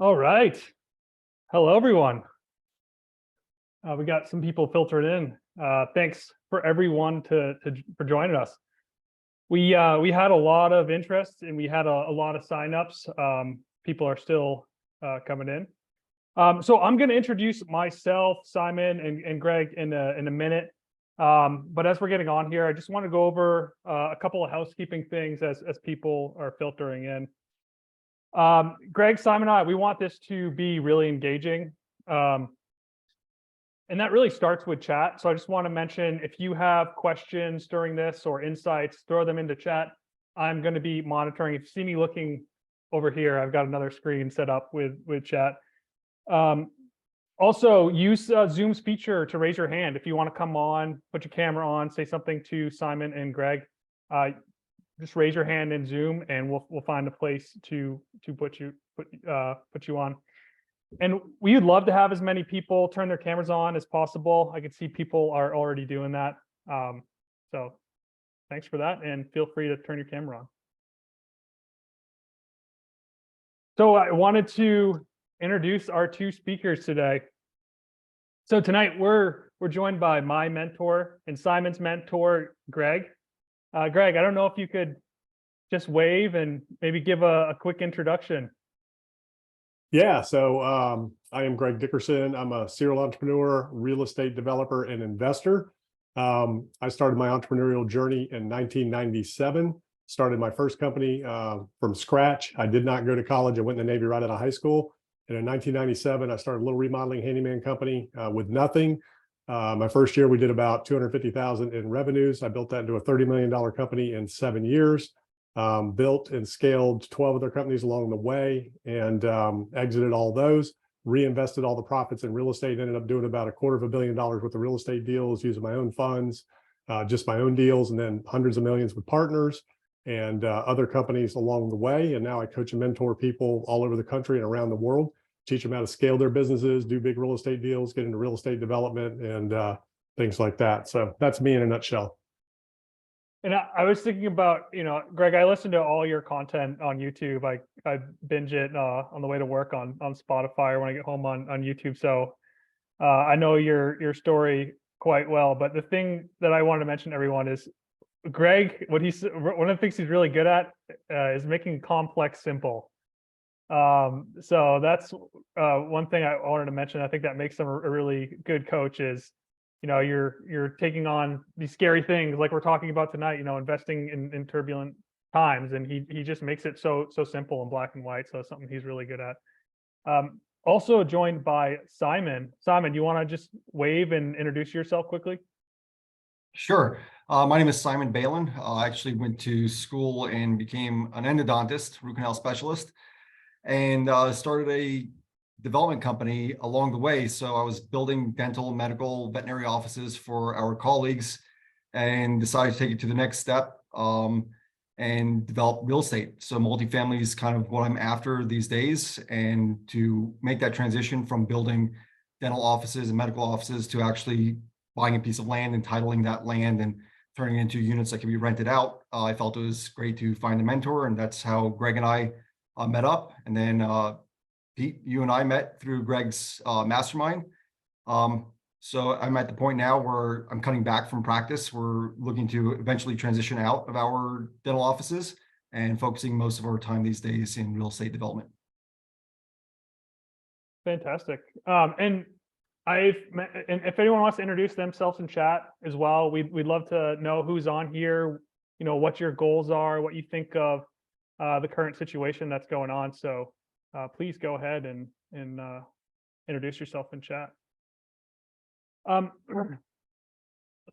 All right. Hello, everyone. We got some people filtered in. Thanks for everyone for joining us. We had a lot of interest and we had a lot of signups. People are still coming in. So I'm going to introduce myself, Simon, and Greg in a minute. But as we're getting on here, I just want to go over a couple of housekeeping things as people are filtering in. Greg, Simon, and I, we want this to be really engaging. And that really starts with chat. So I just want to mention, if you have questions during this or insights, throw them into chat. I'm going to be monitoring. If you see me looking over here, I've got another screen set up with chat. Also, use Zoom's feature to raise your hand. If you want to come on, put your camera on, say something to Simon and Greg. Just raise your hand in Zoom, and we'll find a place to put you on. And we would love to have as many people turn their cameras on as possible. I can see people are already doing that. So thanks for that, and feel free to turn your camera on. So I wanted to introduce our two speakers today. So tonight we're joined by my mentor and Simon's mentor, Greg. Greg, I don't know if you could just wave and maybe give a quick introduction. Yeah, so I am Greg Dickerson. I'm a serial entrepreneur, real estate developer, and investor. I started my entrepreneurial journey in 1997. Started my first company from scratch. I did not go to college. I went in the Navy right out of high school. And in 1997, I started a little remodeling handyman company with nothing. My first year, we did about $250,000 in revenues. I built that into a $30 million company in 7 years. Built and scaled 12 other companies along the way, and exited all those, reinvested all the profits in real estate, ended up doing about $250 million worth of real estate deals using my own funds, just my own deals, and then hundreds of millions with partners and other companies along the way. And now I coach and mentor people all over the country and around the world, teach them how to scale their businesses, do big real estate deals, get into real estate development, and things like that. So that's me in a nutshell. And I was thinking about, Greg, I listen to all your content on YouTube. I binge it on the way to work on Spotify, or when I get home on YouTube. So I know your story quite well. But the thing that I wanted to mention to everyone is Greg, one of the things he's really good at is making complex simple. So that's one thing I wanted to mention. I think that makes him a really good coach is, you're taking on these scary things like we're talking about tonight, investing in turbulent times, and he just makes it so simple and black and white. So it's something he's really good at. Also joined by Simon. Simon, you want to just wave and introduce yourself quickly? Sure. My name is Simon Balin. I actually went to school and became an endodontist, root canal specialist, and started a development company along the way. So I was building dental, medical, veterinary offices for our colleagues, and decided to take it to the next step and develop real estate. So multifamily is kind of what I'm after these days, and to make that transition from building dental offices and medical offices to actually buying a piece of land, entitling that land, and turning it into units that can be rented out. I felt it was great to find a mentor, and that's how Greg and I met up. And then Pete, you and I met through Greg's mastermind. So I'm at the point now where I'm cutting back from practice. We're looking to eventually transition out of our dental offices and focusing most of our time these days in real estate development. Fantastic. And if anyone wants to introduce themselves in chat as well, we'd love to know who's on here, what your goals are, what you think of the current situation that's going on. So please go ahead and introduce yourself in chat.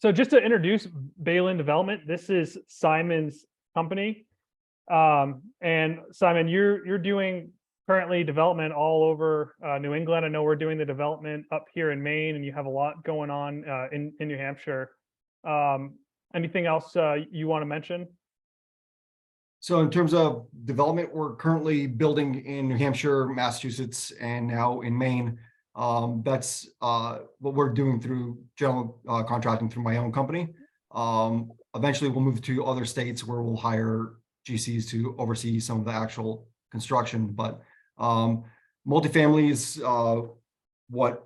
So just to introduce Balin Development, this is Simon's company. And Simon, you're doing currently development all over New England. I know we're doing the development up here in Maine, and you have a lot going on in New Hampshire. Anything else you want to mention? So in terms of development, we're currently building in New Hampshire, Massachusetts, and now in Maine. That's what we're doing through general contracting through my own company. Eventually, we'll move to other states where we'll hire GCs to oversee some of the actual construction. But multifamily is what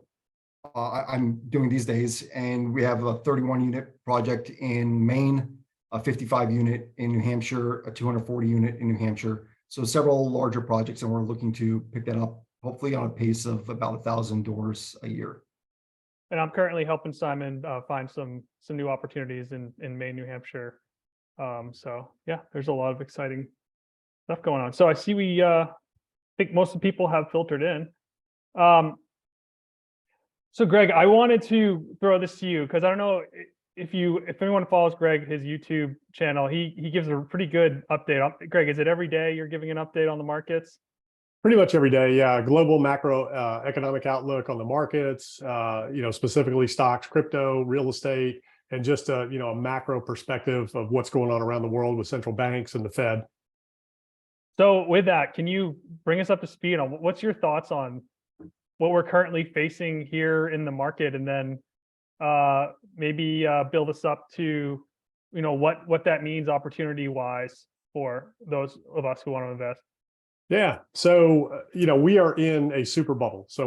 I'm doing these days, and we have a 31 unit project in Maine, a 55 unit in New Hampshire, a 240 unit in New Hampshire. So several larger projects, and we're looking to pick that up, hopefully on a pace of about 1,000 doors a year. And I'm currently helping Simon find some new opportunities in Maine, New Hampshire. So yeah, there's a lot of exciting stuff going on. So I see we think most of the people have filtered in. So Greg, I wanted to throw this to you because I don't know if anyone follows Greg, his YouTube channel, he gives a pretty good update. Greg, is it every day you're giving an update on the markets? Pretty much every day, yeah. Global macro economic outlook on the markets, specifically stocks, crypto, real estate, and just a macro perspective of what's going on around the world with central banks and the Fed. So with that, can you bring us up to speed on what's your thoughts on what we're currently facing here in the market, and then maybe build us up to what that means opportunity wise for those of us who want to invest? Yeah. So, we are in a super bubble. So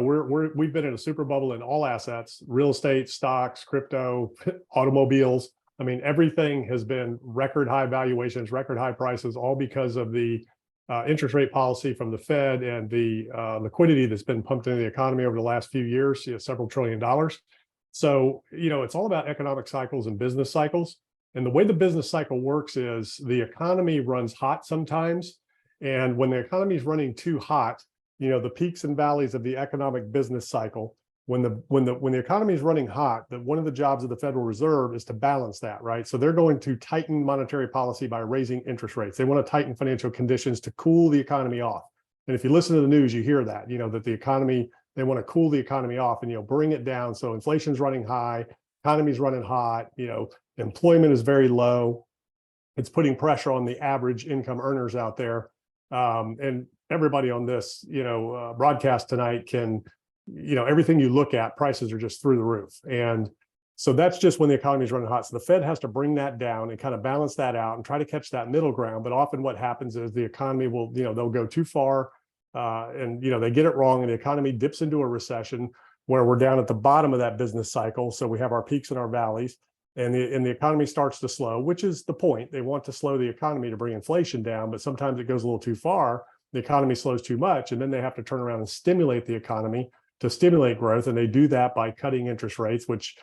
we've been in a super bubble in all assets, real estate, stocks, crypto, automobiles. I mean, everything has been record high valuations, record high prices, all because of the interest rate policy from the Fed and the liquidity that's been pumped into the economy over the last few years, several $1 trillion. So, it's all about economic cycles and business cycles. And the way the business cycle works is the economy runs hot sometimes. And when the economy is running too hot, the peaks and valleys of the economic business cycle, when the economy is running hot, one of the jobs of the Federal Reserve is to balance that, right? So they're going to tighten monetary policy by raising interest rates. They want to tighten financial conditions to cool the economy off. And if you listen to the news, you hear that, that the economy, they want to cool the economy off and, bring it down. So inflation's running high, economy's running hot, employment is very low. It's putting pressure on the average income earners out there. And everybody on this, broadcast tonight can, everything you look at, prices are just through the roof. And so that's just when the economy is running hot. So the Fed has to bring that down and kind of balance that out and try to catch that middle ground. But often what happens is the economy will, they'll go too far and, they get it wrong and the economy dips into a recession where we're down at the bottom of that business cycle. So we have our peaks and our valleys. And the economy starts to slow, which is the point. They want to slow the economy to bring inflation down, but sometimes it goes a little too far. The economy slows too much, and then they have to turn around and stimulate the economy to stimulate growth. And they do that by cutting interest rates, which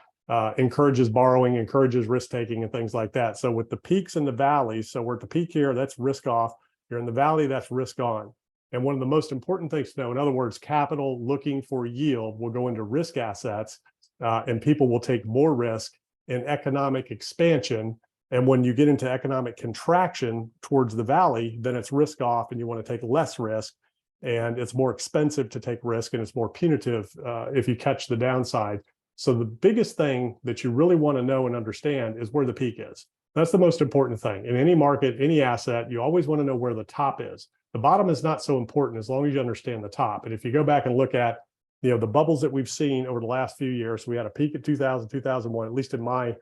encourages borrowing, encourages risk taking, and things like that. So with the peaks and the valleys, so we're at the peak here, that's risk off. You're in the valley, that's risk on. And one of the most important things to know, in other words, capital looking for yield will go into risk assets, and people will take more risk in economic expansion. And when you get into economic contraction towards the valley, then it's risk off and you want to take less risk. And it's more expensive to take risk and it's more punitive if you catch the downside. So the biggest thing that you really want to know and understand is where the peak is. That's the most important thing. In any market, any asset, you always want to know where the top is. The bottom is not so important as long as you understand the top. And if you go back and look at the bubbles that we've seen over the last few years, we had a peak at 2000, 2001, at least in my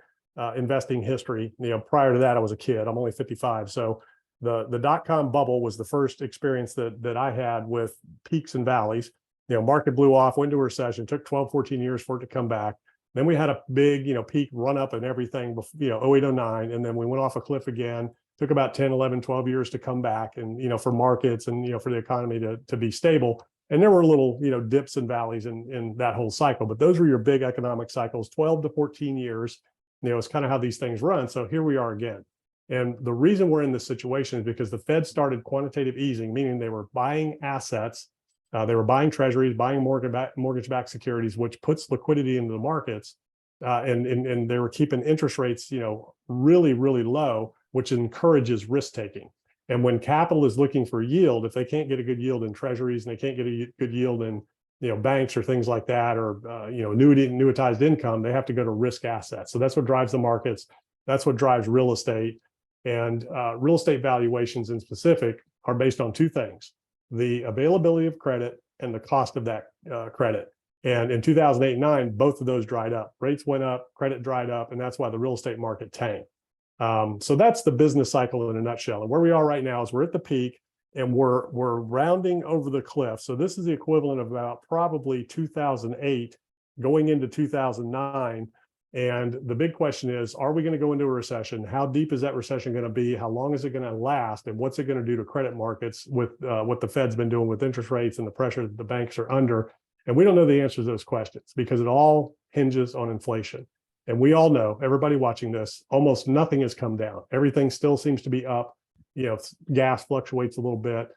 investing history. Prior to that, I was a kid. I'm only 55. So the dot-com bubble was the first experience that I had with peaks and valleys. Market blew off, went into a recession, took 12, 14 years for it to come back. Then we had a big, peak run up and everything, 08, 09. And then we went off a cliff again, took about 10, 11, 12 years to come back and, for markets and, for the economy to be stable. And there were little, dips and valleys in that whole cycle, but those were your big economic cycles, 12 to 14 years. It's kind of how these things run. So here we are again. And the reason we're in this situation is because the Fed started quantitative easing, meaning they were buying assets, they were buying treasuries, buying mortgage-backed securities, which puts liquidity into the markets, and they were keeping interest rates, really, really low, which encourages risk taking. And when capital is looking for yield, if they can't get a good yield in treasuries and they can't get a good yield in banks or things like that, or annuitized income, they have to go to risk assets. So that's what drives the markets. That's what drives real estate. And real estate valuations in specific are based on two things: the availability of credit and the cost of that credit. And in 2008 and 9, both of those dried up. Rates went up, credit dried up, and that's why the real estate market tanked. So that's the business cycle in a nutshell. And where we are right now is we're at the peak. and we're rounding over the cliff. So this is the equivalent of about probably 2008 going into 2009. And the big question is, are we going to go into a recession? How deep is that recession going to be? How long is it going to last? And what's it going to do to credit markets with what the Fed's been doing with interest rates and the pressure that the banks are under? And we don't know the answers to those questions because it all hinges on inflation. And we all know, everybody watching this, almost nothing has come down. Everything still seems to be up. Gas fluctuates a little bit.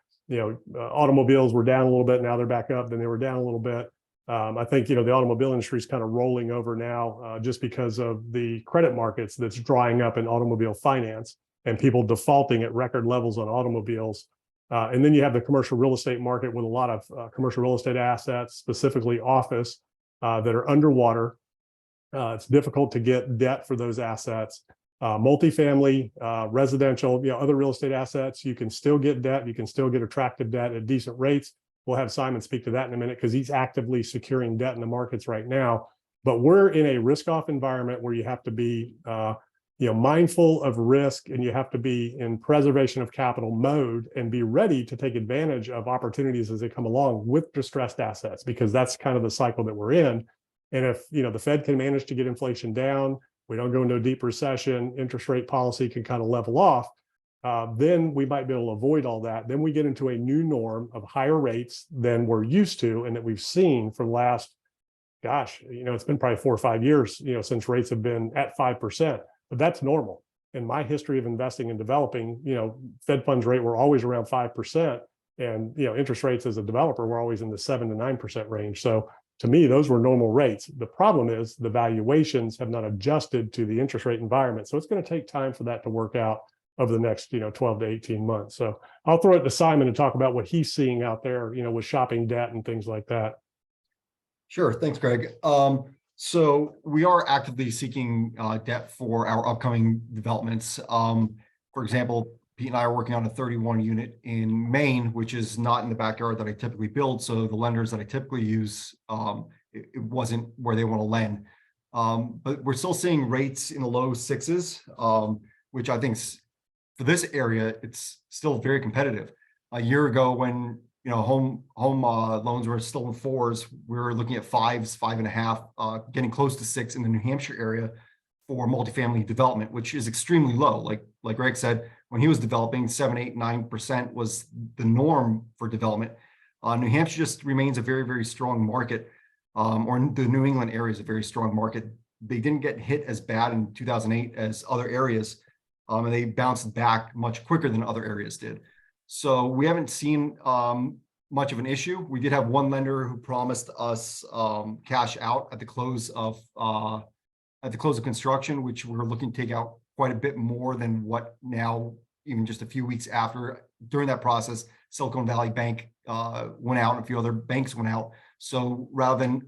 Automobiles were down a little bit. Now they're back up. Then they were down a little bit. I think, the automobile industry is kind of rolling over now just because of the credit markets that's drying up in automobile finance and people defaulting at record levels on automobiles. And then you have the commercial real estate market with a lot of commercial real estate assets, specifically office, that are underwater. It's difficult to get debt for those assets. Multifamily, residential, other real estate assets, you can still get debt. You can still get attractive debt at decent rates. We'll have Simon speak to that in a minute because he's actively securing debt in the markets right now. But we're in a risk-off environment where you have to be, mindful of risk, and you have to be in preservation of capital mode and be ready to take advantage of opportunities as they come along with distressed assets, because that's kind of the cycle that we're in. And if the Fed can manage to get inflation down, we don't go into a deep recession, interest rate policy can kind of level off. Then we might be able to avoid all that. Then we get into a new norm of higher rates than we're used to and that we've seen for the last, it's been probably 4 or 5 years, since rates have been at 5%. But that's normal. In my history of investing and developing, Fed funds rate were always around 5%, and interest rates as a developer were always in the 7 to 9% range. So to me, those were normal rates. The problem is the valuations have not adjusted to the interest rate environment. So it's going to take time for that to work out over the next 12 to 18 months. So I'll throw it to Simon to talk about what he's seeing out there, with shopping debt and things like that. Sure. Thanks, Greg. So we are actively seeking debt for our upcoming developments. For example, Pete and I are working on a 31 unit in Maine, which is not in the backyard that I typically build. So the lenders that I typically use, it wasn't where they want to lend. But we're still seeing rates in the low 6s, which I think for this area, it's still very competitive. A year ago, when home loans were still in 4s, we were looking at 5s, 5.5, getting close to 6 in the New Hampshire area for multifamily development, which is extremely low. Like Greg said, when he was developing, 7, 8, 9% was the norm for development. New Hampshire just remains a very, very strong market, or the New England area is a very strong market. They didn't get hit as bad in 2008 as other areas, and they bounced back much quicker than other areas did. So we haven't seen much of an issue. We did have one lender who promised us cash out at the close of construction, which we're looking to take out quite a bit more than what now, even just a few weeks after. During that process, Silicon Valley Bank went out and a few other banks went out. So rather than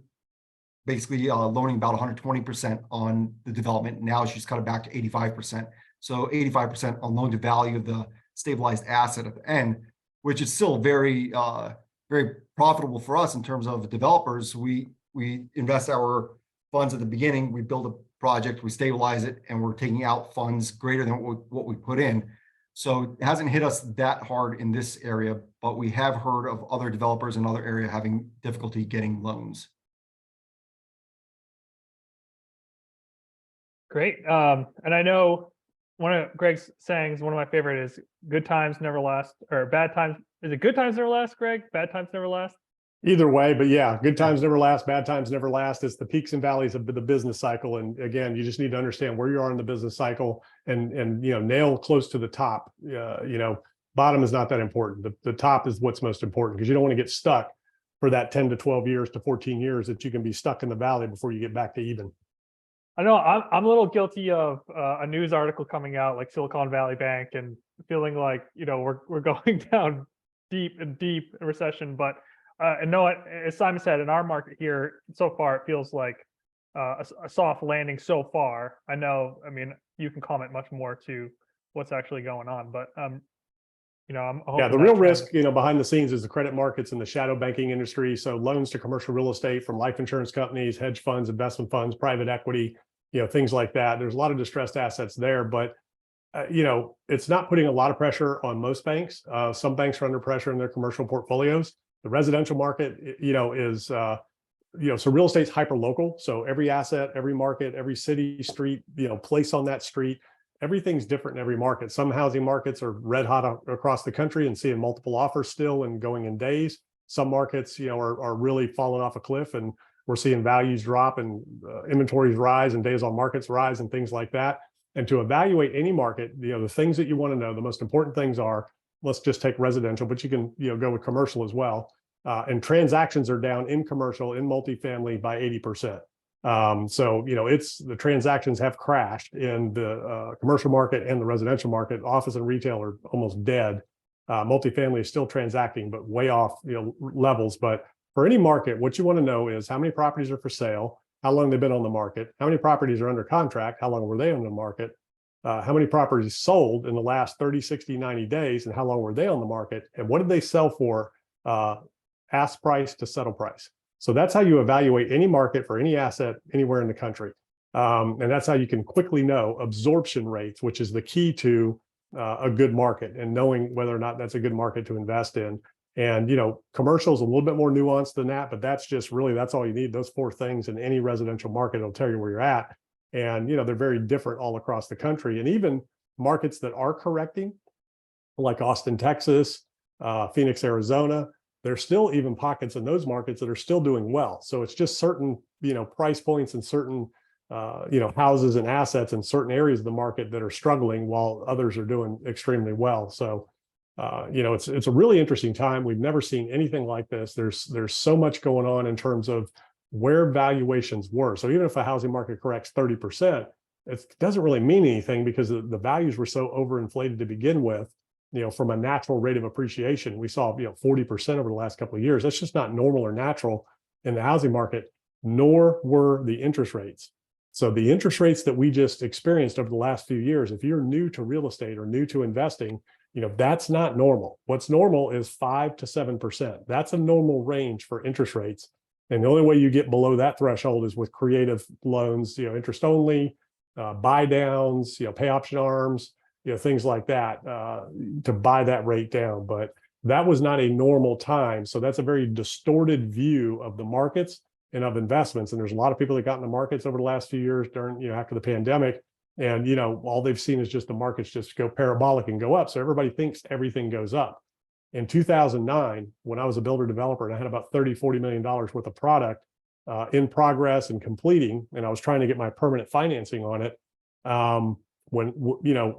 basically loaning about 120% on the development, now she's cut it back to 85%. So 85% on loan to value of the stabilized asset at the end, which is still very, very profitable for us in terms of developers. We invest our funds at the beginning, we build a project, we stabilize it, and we're taking out funds greater than what we put in. So it hasn't hit us that hard in this area, but we have heard of other developers in other areas having difficulty getting loans. Great. And I know one of Greg's sayings, one of my favorite is good times never last, or bad times. Is it good times never last, Greg? Bad times never last? Either way, but yeah, good times never last, bad times never last. It's the peaks and valleys of the business cycle. And again, you just need to understand where you are in the business cycle and nail close to the top. Bottom is not that important. The top is what's most important, because you don't want to get stuck for that 10 to 12 years to 14 years that you can be stuck in the valley before you get back to even. I know I'm a little guilty of a news article coming out like Silicon Valley Bank and feeling like, we're going down deep in recession. But and no, as Simon said, in our market here, so far, it feels like a soft landing so far. I mean, you can comment much more to what's actually going on, but I'm hoping the real risk, behind the scenes is the credit markets and the shadow banking industry. So loans to commercial real estate from life insurance companies, hedge funds, investment funds, private equity, things like that. There's a lot of distressed assets there, but it's not putting a lot of pressure on most banks. Some banks are under pressure in their commercial portfolios. The residential market, is so real estate's hyper local. So every asset, every market, every city, street, place on that street, everything's different in every market. Some housing markets are red hot across the country and seeing multiple offers still and going in days. Some markets, are really falling off a cliff, and we're seeing values drop and inventories rise and days on markets rise and things like that. And to evaluate any market, the things that you want to know, the most important things are, let's just take residential, but you can, go with commercial as well. And transactions are down in commercial, in multifamily by 80%. So, the transactions have crashed in the commercial market and the residential market. Office and retail are almost dead. Multifamily is still transacting, but way off, levels. But for any market, what you want to know is how many properties are for sale, how long they've been on the market, how many properties are under contract, how long were they on the market, how many properties sold in the last 30, 60, 90 days, and how long were they on the market, and what did they sell for, ask price to settle price. So that's how you evaluate any market for any asset anywhere in the country. And that's how you can quickly know absorption rates, which is the key to a good market, and knowing whether or not that's a good market to invest in. And, commercial is a little bit more nuanced than that, but that's all you need. Those four things in any residential market will tell you where you're at. And, they're very different all across the country. And even markets that are correcting, like Austin, Texas, Phoenix, Arizona, there's still even pockets in those markets that are still doing well. So it's just certain, price points and certain, houses and assets in certain areas of the market that are struggling while others are doing extremely well. So, it's a really interesting time. We've never seen anything like this. There's so much going on in terms of where valuations were. So even if a housing market corrects 30%, it doesn't really mean anything, because the values were so overinflated to begin with. From a natural rate of appreciation, we saw 40% over the last couple of years. That's just not normal or natural in the housing market, nor were the interest rates. So the interest rates that we just experienced over the last few years, if you're new to real estate or new to investing, that's not normal. What's normal is 5 to 7%. That's a normal range for interest rates. And the only way you get below that threshold is with creative loans, interest only, buy downs, pay option arms, things like that, to buy that rate down. But that was not a normal time. So that's a very distorted view of the markets and of investments. And there's a lot of people that got in the markets over the last few years during, after the pandemic. And, all they've seen is just the markets just go parabolic and go up. So everybody thinks everything goes up. In 2009, when I was a builder developer and I had about $30-40 million worth of product in progress and completing, and I was trying to get my permanent financing on it, when,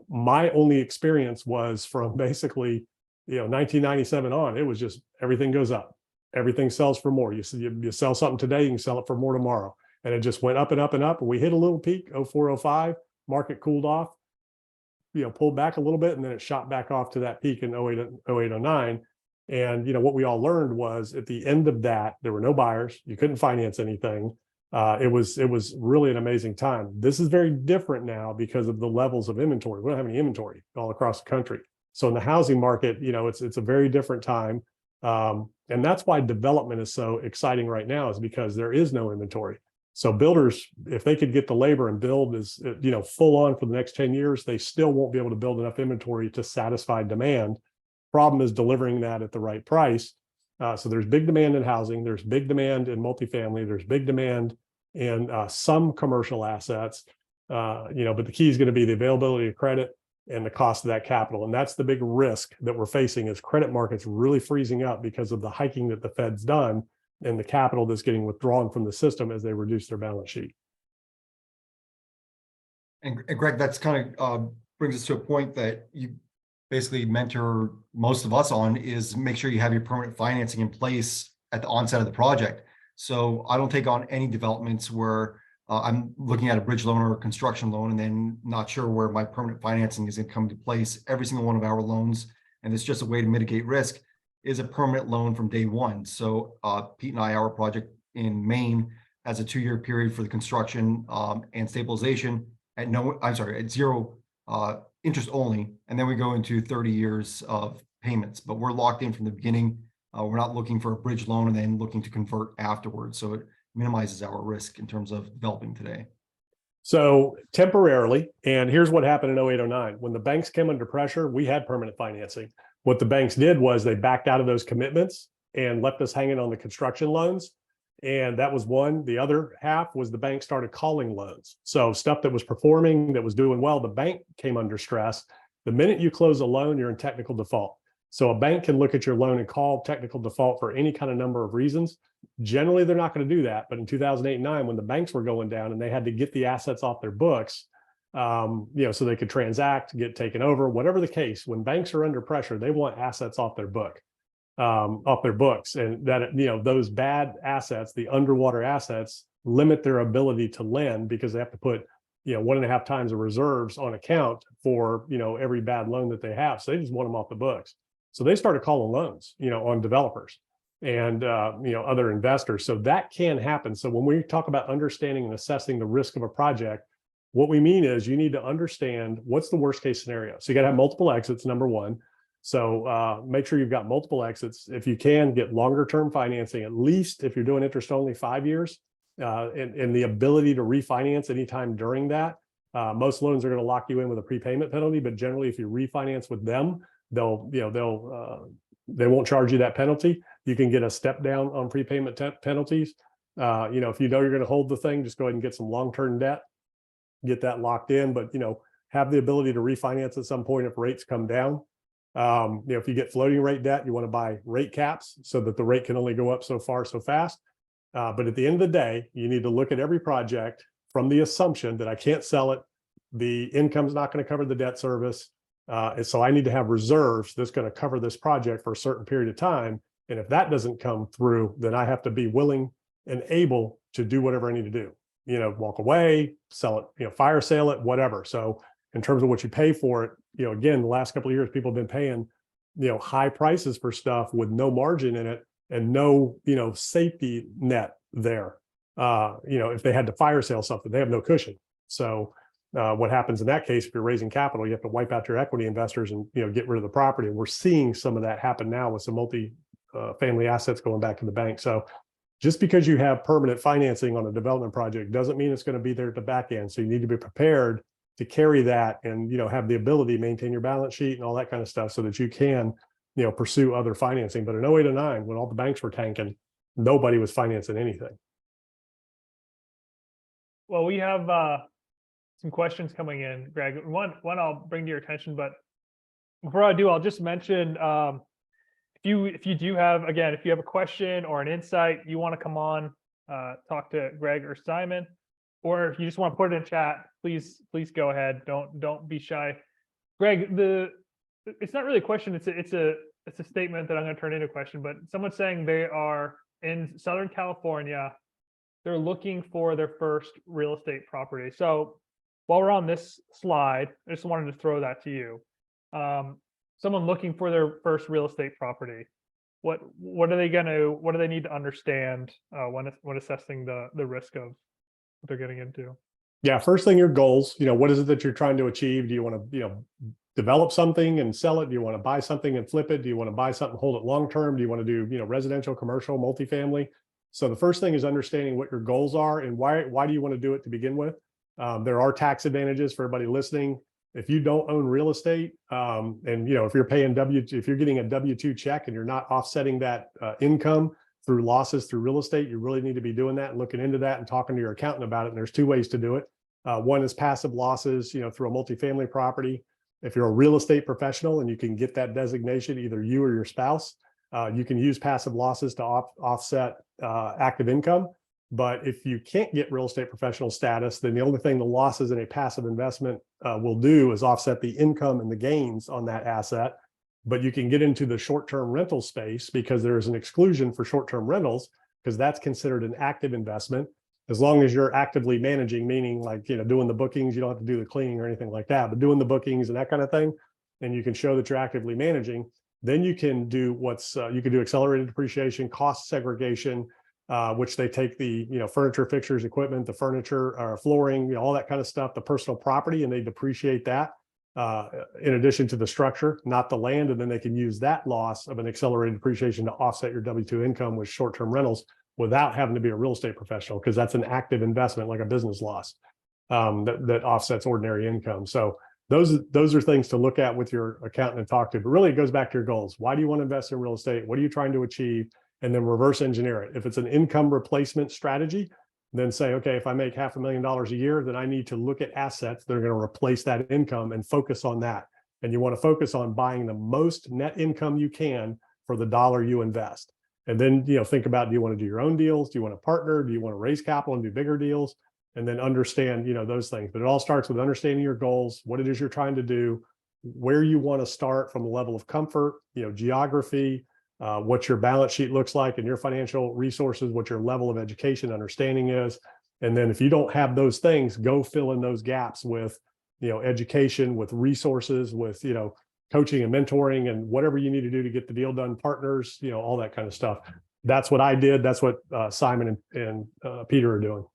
my only experience was from basically, 1997 on, it was just everything goes up. Everything sells for more. You sell something today, you can sell it for more tomorrow. And it just went up and up and up. And we hit a little peak, 04, 05, market cooled off, pulled back a little bit, and then it shot back off to that peak in 08, 09. And, what we all learned was at the end of that, there were no buyers. You couldn't finance anything. It was really an amazing time. This is very different now because of the levels of inventory. We don't have any inventory all across the country. So in the housing market, it's a very different time. And that's why development is so exciting right now, is because there is no inventory. So builders, if they could get the labor and build is, full on for the next 10 years, they still won't be able to build enough inventory to satisfy demand. Problem is delivering that at the right price. So there's big demand in housing. There's big demand in multifamily. There's big demand in some commercial assets. But the key is going to be the availability of credit and the cost of that capital. And that's the big risk that we're facing, is credit markets really freezing up because of the hiking that the Fed's done and the capital that's getting withdrawn from the system as they reduce their balance sheet. And Greg, that's kind of brings us to a point that you basically mentor most of us on, is make sure you have your permanent financing in place at the onset of the project. So I don't take on any developments where I'm looking at a bridge loan or a construction loan and then not sure where my permanent financing is going to come into place. Every single one of our loans, and it's just a way to mitigate risk, is a permanent loan from day one. So Pete and I, our project in Maine, has a 2-year period for the construction and stabilization at zero interest only. And then we go into 30 years of payments, but we're locked in from the beginning. We're not looking for a bridge loan and then looking to convert afterwards. So it minimizes our risk in terms of developing today. So temporarily, and here's what happened in 0809. When the banks came under pressure, we had permanent financing. What the banks did was they backed out of those commitments and left us hanging on the construction loans. And that was one. The other half was the bank started calling loans. So stuff that was performing, that was doing well, the bank came under stress. The minute you close a loan, you're in technical default. So a bank can look at your loan and call technical default for any kind of number of reasons. Generally, they're not going to do that. But in 2008 and 9, when the banks were going down and they had to get the assets off their books, so they could transact, get taken over, whatever the case, when banks are under pressure, they want assets off their books. And that, those bad assets, the underwater assets, limit their ability to lend because they have to put, 1.5 times the reserves on account for, every bad loan that they have. So they just want them off the books. So they started calling loans, on developers and, other investors. So that can happen. So when we talk about understanding and assessing the risk of a project, what we mean is you need to understand what's the worst case scenario. So you got to have multiple exits, number one. So make sure you've got multiple exits. If you can, get longer term financing, at least if you're doing interest only 5 years, and the ability to refinance anytime during that. Most loans are going to lock you in with a prepayment penalty, but generally if you refinance with them, they won't charge you that penalty. You can get a step down on prepayment penalties. If you know you're going to hold the thing, just go ahead and get some long-term debt, get that locked in, but have the ability to refinance at some point if rates come down. If you get floating rate debt, you want to buy rate caps so that the rate can only go up so far, so fast. But at the end of the day, you need to look at every project from the assumption that I can't sell it. The income's not going to cover the debt service. And so I need to have reserves that's going to cover this project for a certain period of time. And if that doesn't come through, then I have to be willing and able to do whatever I need to do, walk away, sell it, fire sale it, whatever. So in terms of what you pay for it, again, the last couple of years, people have been paying, high prices for stuff with no margin in it and no, safety net there. If they had to fire sale something, they have no cushion. So what happens in that case, if you're raising capital, you have to wipe out your equity investors and, get rid of the property. And we're seeing some of that happen now with some multi-family assets going back to the bank. So just because you have permanent financing on a development project doesn't mean it's going to be there at the back end. So you need to be prepared to carry that and, have the ability to maintain your balance sheet and all that kind of stuff so that you can, pursue other financing. But in 08 and 09, when all the banks were tanking, nobody was financing anything. Well, we have some questions coming in, Greg. One I'll bring to your attention, but before I do, I'll just mention if you do have, again, if you have a question or an insight, you want to come on, talk to Greg or Simon, or if you just want to put it in chat, please go ahead. Don't be shy. Greg, it's not really a question. It's a statement that I'm going to turn into a question. But someone's saying they are in Southern California. They're looking for their first real estate property. So while we're on this slide, I just wanted to throw that to you. Someone looking for their first real estate property. What do they need to understand when assessing the risk of what they're getting into? Yeah, first thing, your goals. What is it that you're trying to achieve? Do you want to, develop something and sell it? Do you want to buy something and flip it? Do you want to buy something, hold it long term? Do you want to do, residential, commercial, multifamily? So the first thing is understanding what your goals are and why do you want to do it to begin with? There are tax advantages for everybody listening. If you don't own real estate, and if you're paying if you're getting a W-2 check and you're not offsetting that income through losses through real estate, you really need to be doing that and looking into that and talking to your accountant about it. And there's two ways to do it. One is passive losses, through a multifamily property. If you're a real estate professional and you can get that designation, either you or your spouse, you can use passive losses to offset active income. But if you can't get real estate professional status, then the only thing the losses in a passive investment will do is offset the income and the gains on that asset. But you can get into the short-term rental space because there's an exclusion for short-term rentals because that's considered an active investment. As long as you're actively managing, meaning like, doing the bookings, you don't have to do the cleaning or anything like that, but doing the bookings and that kind of thing, and you can show that you're actively managing, then you can do you can do accelerated depreciation, cost segregation, which they take the, furniture, fixtures, equipment, the furniture, flooring, all that kind of stuff, the personal property, and they depreciate that in addition to the structure, not the land. And then they can use that loss of an accelerated depreciation to offset your W-2 income with short-term rentals without having to be a real estate professional, because that's an active investment like a business loss. that offsets ordinary income. So those are things to look at with your accountant and talk to. But really, it goes back to your goals. Why do you want to invest in real estate? What are you trying to achieve? And then reverse engineer it. If it's an income replacement strategy, then say, okay, if I make $500,000 a year, then I need to look at assets that are going to replace that income and focus on that. And you want to focus on buying the most net income you can for the dollar you invest. And then, think about, do you want to do your own deals? Do you want to partner? Do you want to raise capital and do bigger deals? And then understand, those things. But it all starts with understanding your goals, what it is you're trying to do, where you want to start from a level of comfort, geography, what your balance sheet looks like and your financial resources, what your level of education understanding is. And then if you don't have those things, go fill in those gaps with, education, with resources, with, coaching and mentoring and whatever you need to do to get the deal done, partners, all that kind of stuff. That's what I did. That's what Simon and Peter are doing.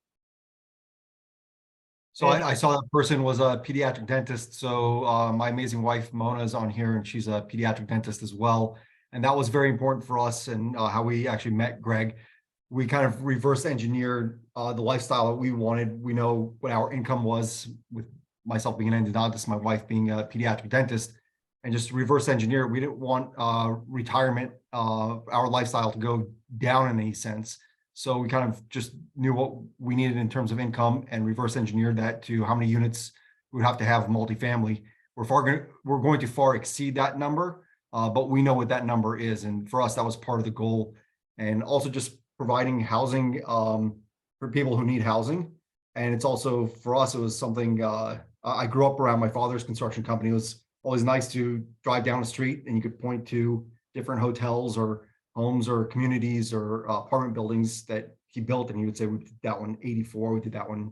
So I saw that person was a pediatric dentist. So my amazing wife, Mona, is on here, and she's a pediatric dentist as well. And that was very important for us and how we actually met Greg. We kind of reverse engineered the lifestyle that we wanted. We know what our income was, with myself being an endodontist, my wife being a pediatric dentist, and just reverse engineer. We didn't want retirement, our lifestyle to go down in any sense. So we kind of just knew what we needed in terms of income and reverse engineered that to how many units we would have to have multifamily. We're going to far exceed that number, but we know what that number is. And for us, that was part of the goal. And also just providing housing for people who need housing. And it's also, for us, it was something, I grew up around my father's construction company. It was always nice to drive down the street and you could point to different hotels or homes or communities or apartment buildings that he built, and he would say, we did that one 84, we did that one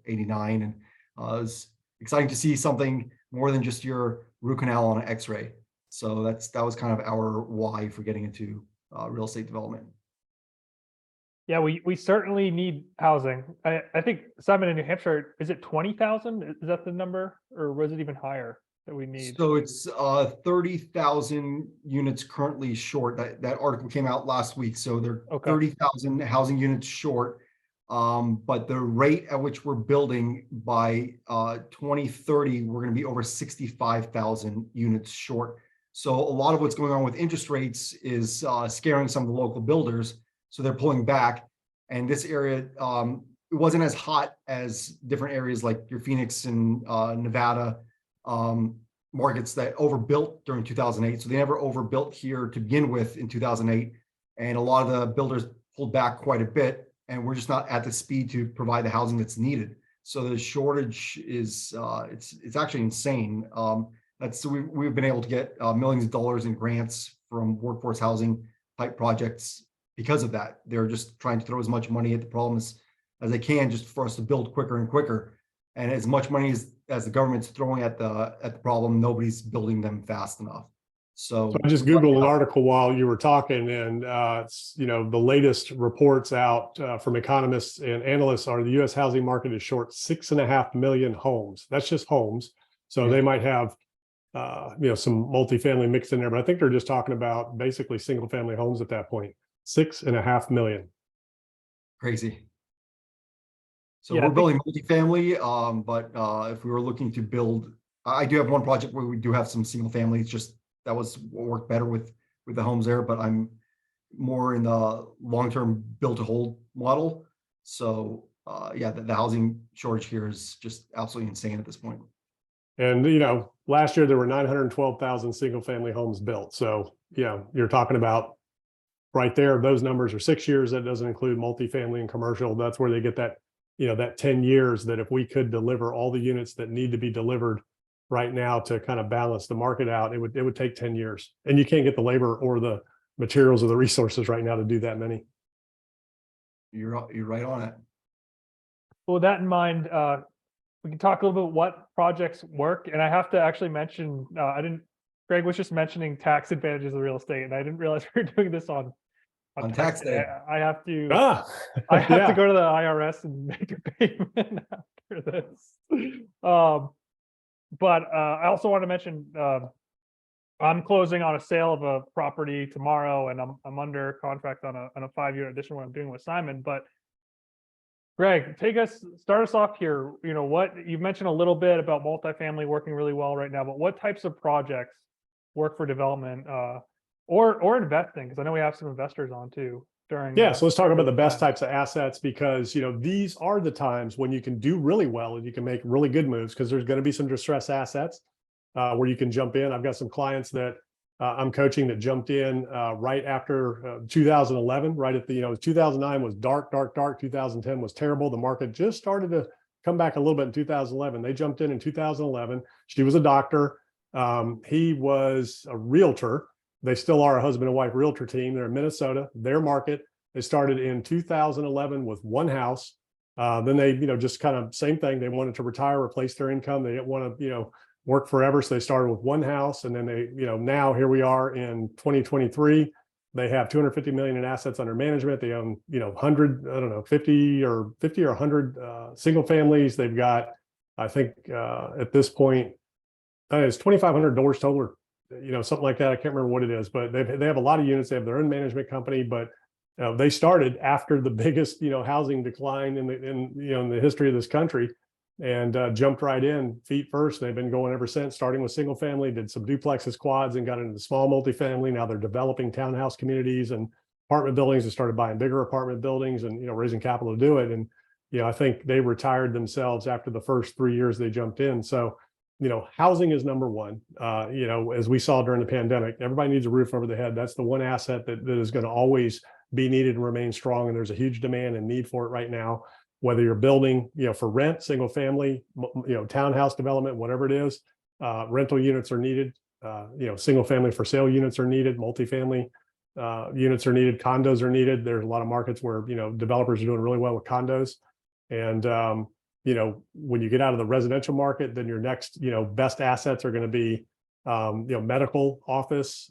89. And it was exciting to see something more than just your root canal on an x-ray. So that was kind of our why for getting into real estate development. Yeah, we certainly need housing. I think, Simon, in New Hampshire, is it 20,000? Is that the number, or was it even higher that we need? So it's 30,000 units currently short. That article came out last week. So they're 30,000 housing units short. But the rate at which we're building by 2030, we're going to be over 65,000 units short. So a lot of what's going on with interest rates is scaring some of the local builders. So they're pulling back. And this area, it wasn't as hot as different areas like your Phoenix and Nevada markets that overbuilt during 2008. So they never overbuilt here to begin with in 2008. And a lot of the builders pulled back quite a bit, and we're just not at the speed to provide the housing that's needed. So the shortage is, it's actually insane. We've been able to get millions of dollars in grants from workforce housing type projects because of that. They're just trying to throw as much money at the problem as they can, just for us to build quicker and quicker. And as much money as the government's throwing at the problem, nobody's building them fast enough. So I just Googled an article while you were talking, and it's, the latest reports out from economists and analysts are the U.S. housing market is short 6.5 million homes. That's just homes. So they might have some multifamily mixed in there, but I think they're just talking about basically single family homes at that point. 6.5 million. Crazy. So we're building multifamily, but if we were looking to build, I do have one project where we do have some single family. It's just that was what worked better with the homes there, but I'm more in the long-term build to hold model. So the housing shortage here is just absolutely insane at this point. And last year there were 912,000 single family homes built. So you're talking about right there, those numbers are 6 years. That doesn't include multifamily and commercial. That's where they get that that 10 years, that if we could deliver all the units that need to be delivered right now to kind of balance the market out, it would take 10 years. And you can't get the labor or the materials or the resources right now to do that many. You're right on it. Well, with that in mind, we can talk a little bit what projects work. And I have to actually mention, Greg was just mentioning tax advantages of real estate, and I didn't realize we were doing this on tax day. I have to to go to the IRS and make a payment after this. But I also want to mention I'm closing on a sale of a property tomorrow, and I'm under contract on a 5-year addition, what I'm doing with Simon. But Greg, start us off here. You know, what you mentioned a little bit about multifamily working really well right now, but what types of projects work for development or investing? Because I know we have some investors on too during. Yeah, so let's talk about the best time. types of assets, because these are the times when you can do really well and you can make really good moves, because there's going to be some distressed assets where you can jump in. I've got some clients that I'm coaching that jumped in right after 2011, right at the 2009 was dark. 2010 was terrible. The market just started to come back a little bit in 2011. They jumped in 2011. She was a doctor. He was a realtor. They still are a husband and wife realtor team. They're in Minnesota, their market. They started in 2011 with one house. Then they, just kind of same thing. They wanted to retire, replace their income. They didn't want to, work forever. So they started with one house. And then they, now here we are in 2023. They have 250 million in assets under management. They own, 100, I don't know, 50 or 100 single families. They've got, I think at this point, it's 2,500 doors total, or something like that. I can't remember what it is, but they have a lot of units. They have their own management company, but they started after the biggest housing decline in the history of this country, and jumped right in feet first. They've been going ever since, starting with single family, did some duplexes, quads, and got into the small multifamily. Now they're developing townhouse communities and apartment buildings, and started buying bigger apartment buildings and raising capital to do it. And I think they retired themselves after the first 3 years they jumped in. So housing is number one. As we saw during the pandemic, everybody needs a roof over their head. That's the one asset that is going to always be needed and remain strong. And there's a huge demand and need for it right now, whether you're building, for rent, single family, townhouse development, whatever it is. Rental units are needed. Single family for sale units are needed. Multifamily units are needed. Condos are needed. There's a lot of markets where, developers are doing really well with condos. And, when you get out of the residential market, then your next, best assets are going to be, medical office,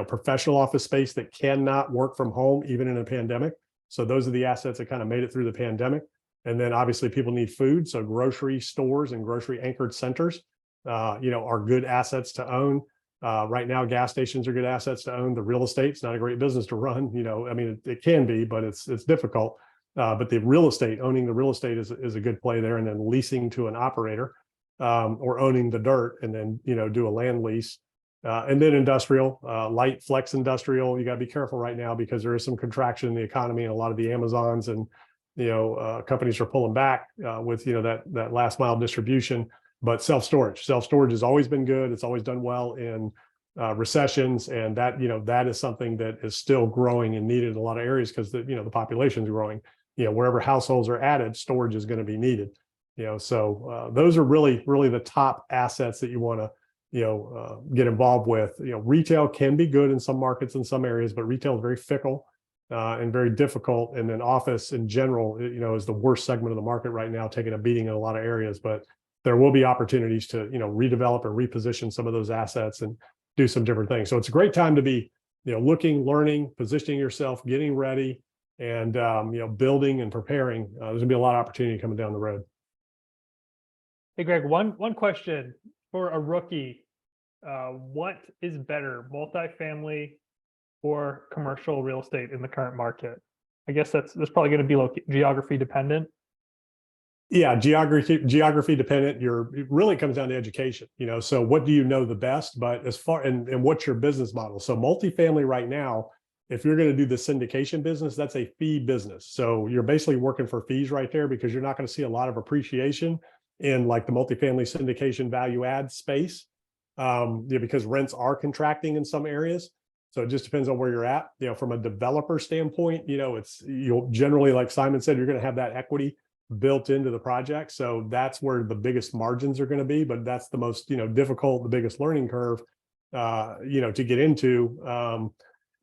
professional office space that cannot work from home, even in a pandemic. So those are the assets that kind of made it through the pandemic. And then obviously people need food. So grocery stores and grocery anchored centers, are good assets to own. Right now, gas stations are good assets to own. The real estate's not a great business to run. It can be, but it's difficult. But the real estate, owning the real estate is a good play there. And then leasing to an operator, or owning the dirt, and then, do a land lease. And then industrial, light flex industrial. You got to be careful right now because there is some contraction in the economy, and a lot of the Amazons and, companies are pulling back with, that last mile distribution. But self-storage has always been good. It's always done well in recessions. And that, that is something that is still growing and needed in a lot of areas because the population is growing. Wherever households are added, storage is going to be needed. So those are really the top assets that you want to get involved with. Retail can be good in some markets, in some areas, but retail is very fickle and very difficult. And then office in general, is the worst segment of the market right now, taking a beating in a lot of areas. But there will be opportunities to, redevelop and reposition some of those assets and do some different things. So it's a great time to be, looking, learning, positioning yourself, getting ready, and, building and preparing. There's gonna be a lot of opportunity coming down the road. Hey, Greg, one question for a rookie. What is better, multifamily or commercial real estate in the current market? I guess that's probably going to be geography dependent. Yeah, geography dependent. It really comes down to education. So what do you know the best? But as far and what's your business model? So multifamily right now, if you're going to do the syndication business, that's a fee business. So you're basically working for fees right there, because you're not going to see a lot of appreciation in like the multifamily syndication value add space, because rents are contracting in some areas. So it just depends on where you're at. From a developer standpoint, you'll generally, like Simon said, you're going to have that equity built into the project. So that's where the biggest margins are going to be, but that's the most, difficult, the biggest learning curve, to get into.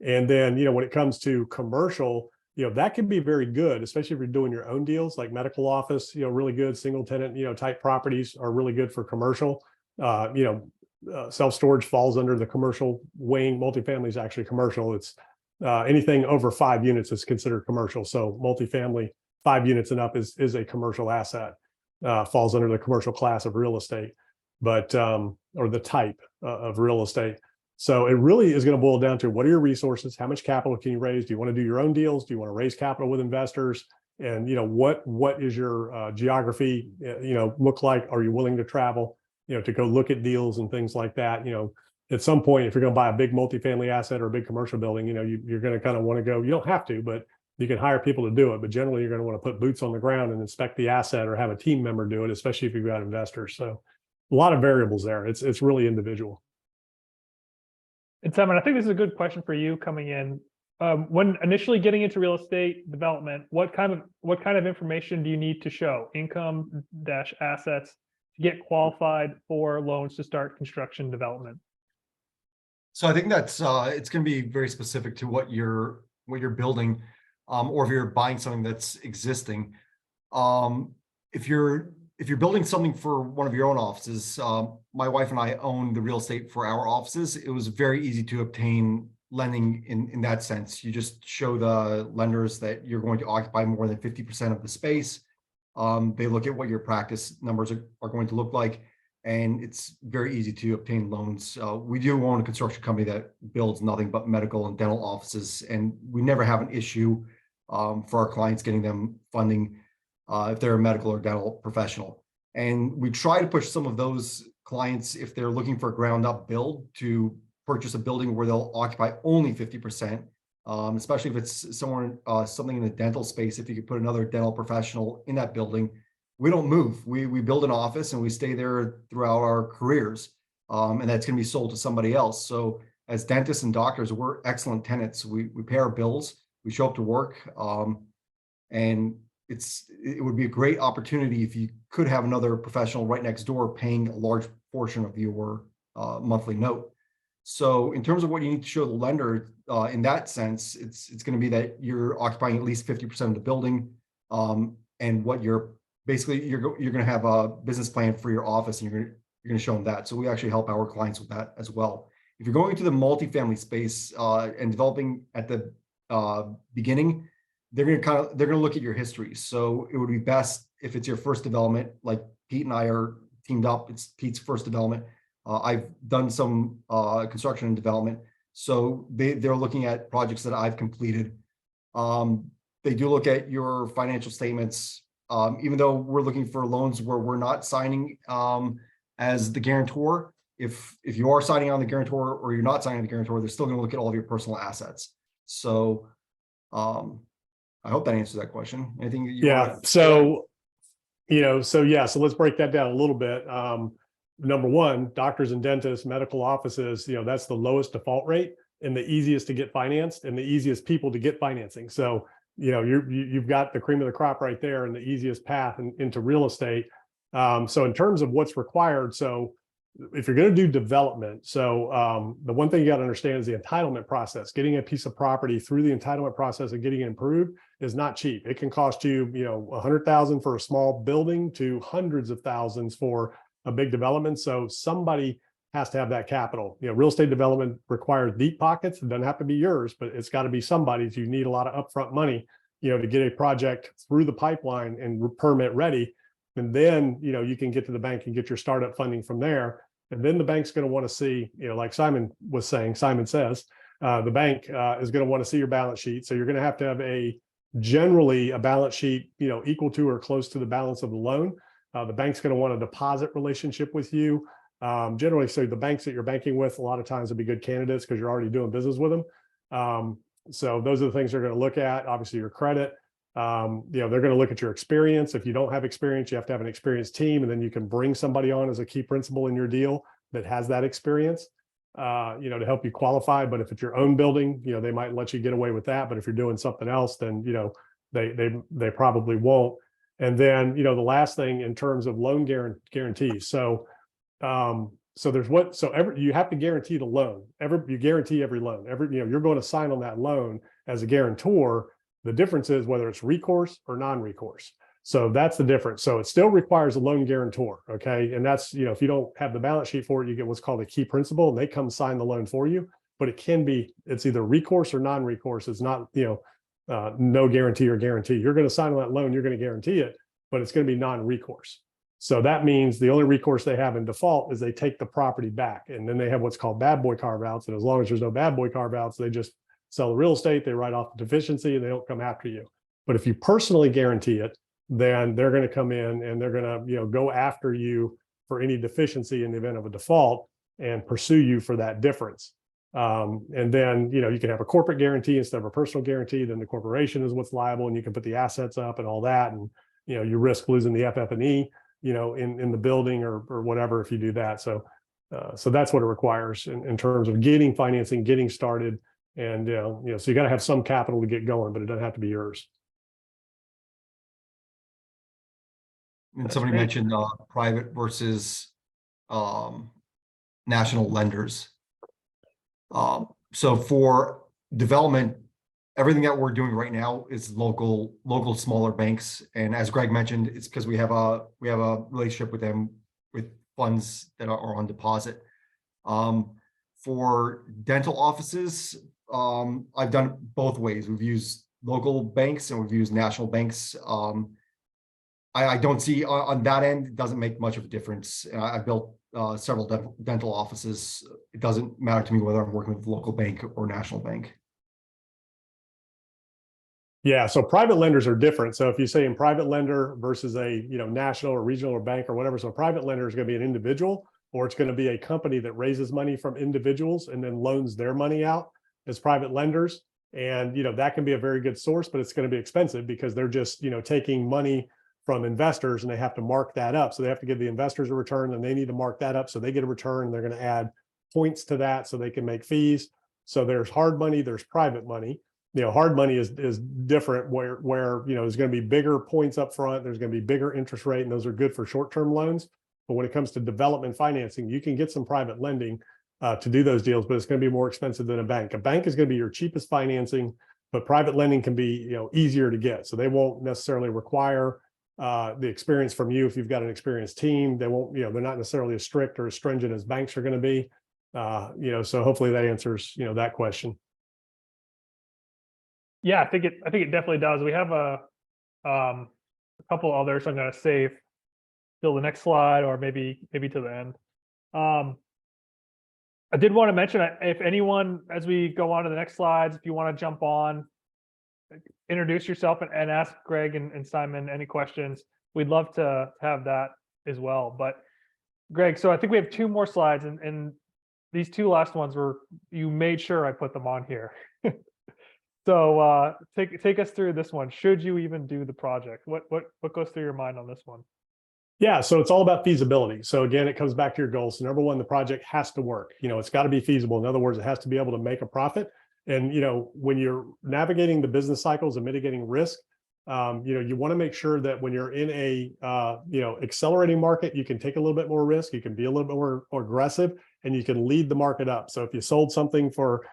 And then, when it comes to commercial, that can be very good, especially if you're doing your own deals, like medical office, really good single tenant, type properties are really good for commercial. Self-storage falls under the commercial wing. Multifamily is actually commercial. It's anything over 5 units is considered commercial. So multifamily 5 units and up is a commercial asset, falls under the commercial class of real estate, but or the type of real estate. So it really is going to boil down to, what are your resources? How much capital can you raise? Do you want to do your own deals? Do you want to raise capital with investors? And, what is your geography, look like? Are you willing to travel, to go look at deals and things like that? At some point, if you're going to buy a big multifamily asset or a big commercial building, you're going to kind of want to go, you don't have to, but you can hire people to do it. But generally, you're going to want to put boots on the ground and inspect the asset or have a team member do it, especially if you've got investors. So a lot of variables there. It's really individual. And Simon, I think this is a good question for you coming in. When initially getting into real estate development, what kind of information do you need to show? Income dash assets to get qualified for loans to start construction development? So I think that's it's going to be very specific to what you're building, or if you're buying something that's existing. If you're building something for one of your own offices, my wife and I own the real estate for our offices. It was very easy to obtain lending in that sense. You just show the lenders that you're going to occupy more than 50% of the space. They look at what your practice numbers are going to look like, and it's very easy to obtain loans. We do own a construction company that builds nothing but medical and dental offices, and we never have an issue for our clients getting them funding if they're a medical or dental professional. And we try to push some of those clients, if they're looking for a ground up build, to purchase a building where they'll occupy only 50%, especially if it's somewhere, something in the dental space. If you could put another dental professional in that building, we don't move. We build an office and we stay there throughout our careers, and that's going to be sold to somebody else. So as dentists and doctors, we're excellent tenants. We pay our bills, we show up to work, and it would be a great opportunity if you could have another professional right next door paying a large portion of your monthly note. So in terms of what you need to show the lender, in that sense, it's going to be that you're occupying at least 50% of the building, and what you're going to have a business plan for your office, and you're going to show them that. So we actually help our clients with that as well. If you're going into the multifamily space and developing at the beginning, they're going to look at your history. So it would be best if it's your first development, like Pete and I are teamed up. It's Pete's first development. I've done some construction and development. So they're looking at projects that I've completed. They do look at your financial statements, even though we're looking for loans where we're not signing as the guarantor. If you are signing on the guarantor or you're not signing on the guarantor, they're still going to look at all of your personal assets. So I hope that answers that question. Anything that you want to So let's break that down a little bit. Number one, doctors and dentists, medical offices, that's the lowest default rate and the easiest to get financed and the easiest people to get financing. So, you've got the cream of the crop right there and the easiest path into real estate. So in terms of what's required, so if you're going to do development, so the one thing you got to understand is the entitlement process. Getting a piece of property through the entitlement process and getting it improved is not cheap. It can cost you, $100,000 for a small building to hundreds of thousands for a big development. So somebody has to have that capital. Real estate development requires deep pockets. It doesn't have to be yours, but it's got to be somebody's. You need a lot of upfront money, to get a project through the pipeline and permit ready. And then, you can get to the bank and get your startup funding from there. And then the bank's going to want to see, like Simon was saying, Simon says, the bank is going to want to see your balance sheet. So you're going to have generally a balance sheet, equal to or close to the balance of the loan. The bank's going to want a deposit relationship with you. Generally, so the banks that you're banking with, a lot of times will be good candidates because you're already doing business with them. So those are the things they're going to look at. Obviously, your credit. They're going to look at your experience. If you don't have experience, you have to have an experienced team, and then you can bring somebody on as a key principal in your deal that has that experience, to help you qualify. But if it's your own building, they might let you get away with that. But if you're doing something else, then they probably won't. And then the last thing in terms of loan guarantees. So you have to guarantee the loan. You guarantee every loan. You're going to sign on that loan as a guarantor. The difference is whether it's recourse or non-recourse. So that's the difference. So it still requires a loan guarantor. Okay. And that's, if you don't have the balance sheet for it, you get what's called a key principal, and they come sign the loan for you. But it's either recourse or non-recourse. It's not, no guarantee or guarantee. You're going to sign on that loan, you're going to guarantee it, but it's going to be non-recourse. So that means the only recourse they have in default is they take the property back. And then they have what's called bad boy carve outs. And as long as there's no bad boy carve outs, they just sell the real estate, they write off the deficiency, and they don't come after you. But if you personally guarantee it, then they're going to come in and they're going to, go after you for any deficiency in the event of a default and pursue you for that difference. And then, you can have a corporate guarantee instead of a personal guarantee. Then the corporation is what's liable, and you can put the assets up and all that. And, you risk losing the FF&E, in the building or whatever if you do that. So that's what it requires in terms of getting financing, getting started. And, so you got to have some capital to get going, but it doesn't have to be yours. And That's somebody great. mentioned private versus national lenders. So for development, everything that we're doing right now is local smaller banks. And as Greg mentioned, it's because we have a relationship with them with funds that are on deposit. For dental offices, I've done it both ways. We've used local banks and we've used national banks. I don't see on that end, it doesn't make much of a difference. I built several dental offices. It doesn't matter to me whether I'm working with a local bank or national bank. Yeah, so private lenders are different. So if you say in private lender versus a national or regional or bank or whatever, so a private lender is going to be an individual, or it's going to be a company that raises money from individuals and then loans their money out as private lenders. And that can be a very good source, but it's going to be expensive because they're just taking money from investors and they have to mark that up. So they have to give the investors a return and they need to mark that up so they get a return, and they're going to add points to that so they can make fees. So there's hard money, there's private money. Hard money is different where there's going to be bigger points up front, there's going to be bigger interest rate, and those are good for short-term loans. But when it comes to development financing, you can get some private lending to do those deals, but it's going to be more expensive than a bank. A bank is going to be your cheapest financing, but private lending can be easier to get. So they won't necessarily require the experience from you. If you've got an experienced team, they won't, they're not necessarily as strict or as stringent as banks are going to be. So hopefully that answers, that question. Yeah, I think it definitely does. We have a couple others I'm going to save till the next slide, or maybe to the end. I did want to mention, if anyone, as we go on to the next slides, if you want to jump on, introduce yourself and ask Greg and Simon any questions, we'd love to have that as well. But Greg, so I think we have 2 more slides, and these 2 last ones you made sure I put them on here. So take us through this one. Should you even do the project? What goes through your mind on this one? Yeah, so it's all about feasibility. So again, it comes back to your goals. So number one, the project has to work. It's got to be feasible. In other words, it has to be able to make a profit. And when you're navigating the business cycles and mitigating risk, you want to make sure that when you're in a accelerating market, you can take a little bit more risk, you can be a little bit more aggressive, and you can lead the market up. So if you sold something for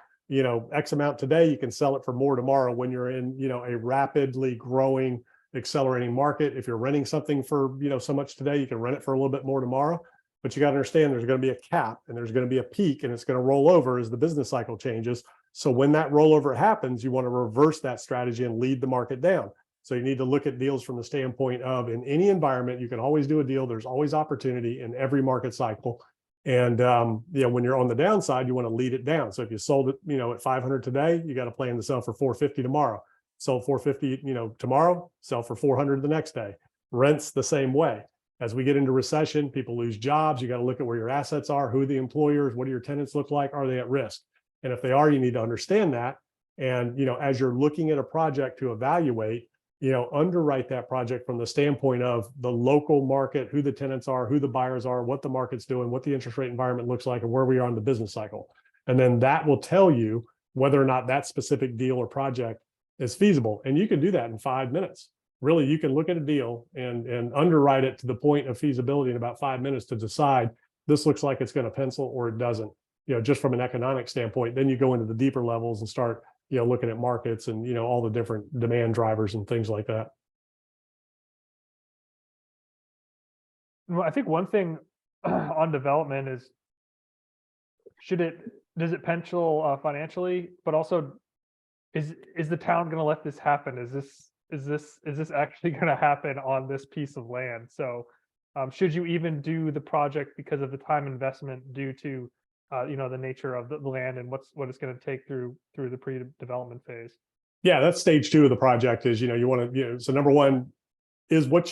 X amount today, you can sell it for more tomorrow when you're in a rapidly growing, accelerating market. If you're renting something for so much today, you can rent it for a little bit more tomorrow. But you got to understand there's going to be a cap and there's going to be a peak, and it's going to roll over as the business cycle changes. So when that rollover happens, you want to reverse that strategy and lead the market down. So you need to look at deals from the standpoint of, in any environment, you can always do a deal. There's always opportunity in every market cycle. And when you're on the downside, you want to lead it down. So if you sold it, at 500 today, you got to plan to sell for 450 tomorrow. Sell 450, tomorrow, sell for 400 the next day. Rents the same way. As we get into recession, people lose jobs. You got to look at where your assets are, who are the employers, what do your tenants look like, are they at risk? And if they are, you need to understand that. And as you're looking at a project to evaluate, underwrite that project from the standpoint of the local market, who the tenants are, who the buyers are, what the market's doing, what the interest rate environment looks like, and where we are in the business cycle. And then that will tell you whether or not that specific deal or project is feasible. And you can do that in 5 minutes. Really, you can look at a deal and underwrite it to the point of feasibility in about 5 minutes to decide this looks like it's going to pencil or it doesn't, just from an economic standpoint. Then you go into the deeper levels and start looking at markets and all the different demand drivers and things like that. Well, I think one thing on development is, does it pencil financially, but also is the town going to let this happen? Is this actually going to happen on this piece of land? So should you even do the project because of the time investment due to the nature of the land and what it's going to take through the pre-development phase? Yeah, that's stage 2 of the project is, you want to, so number one is what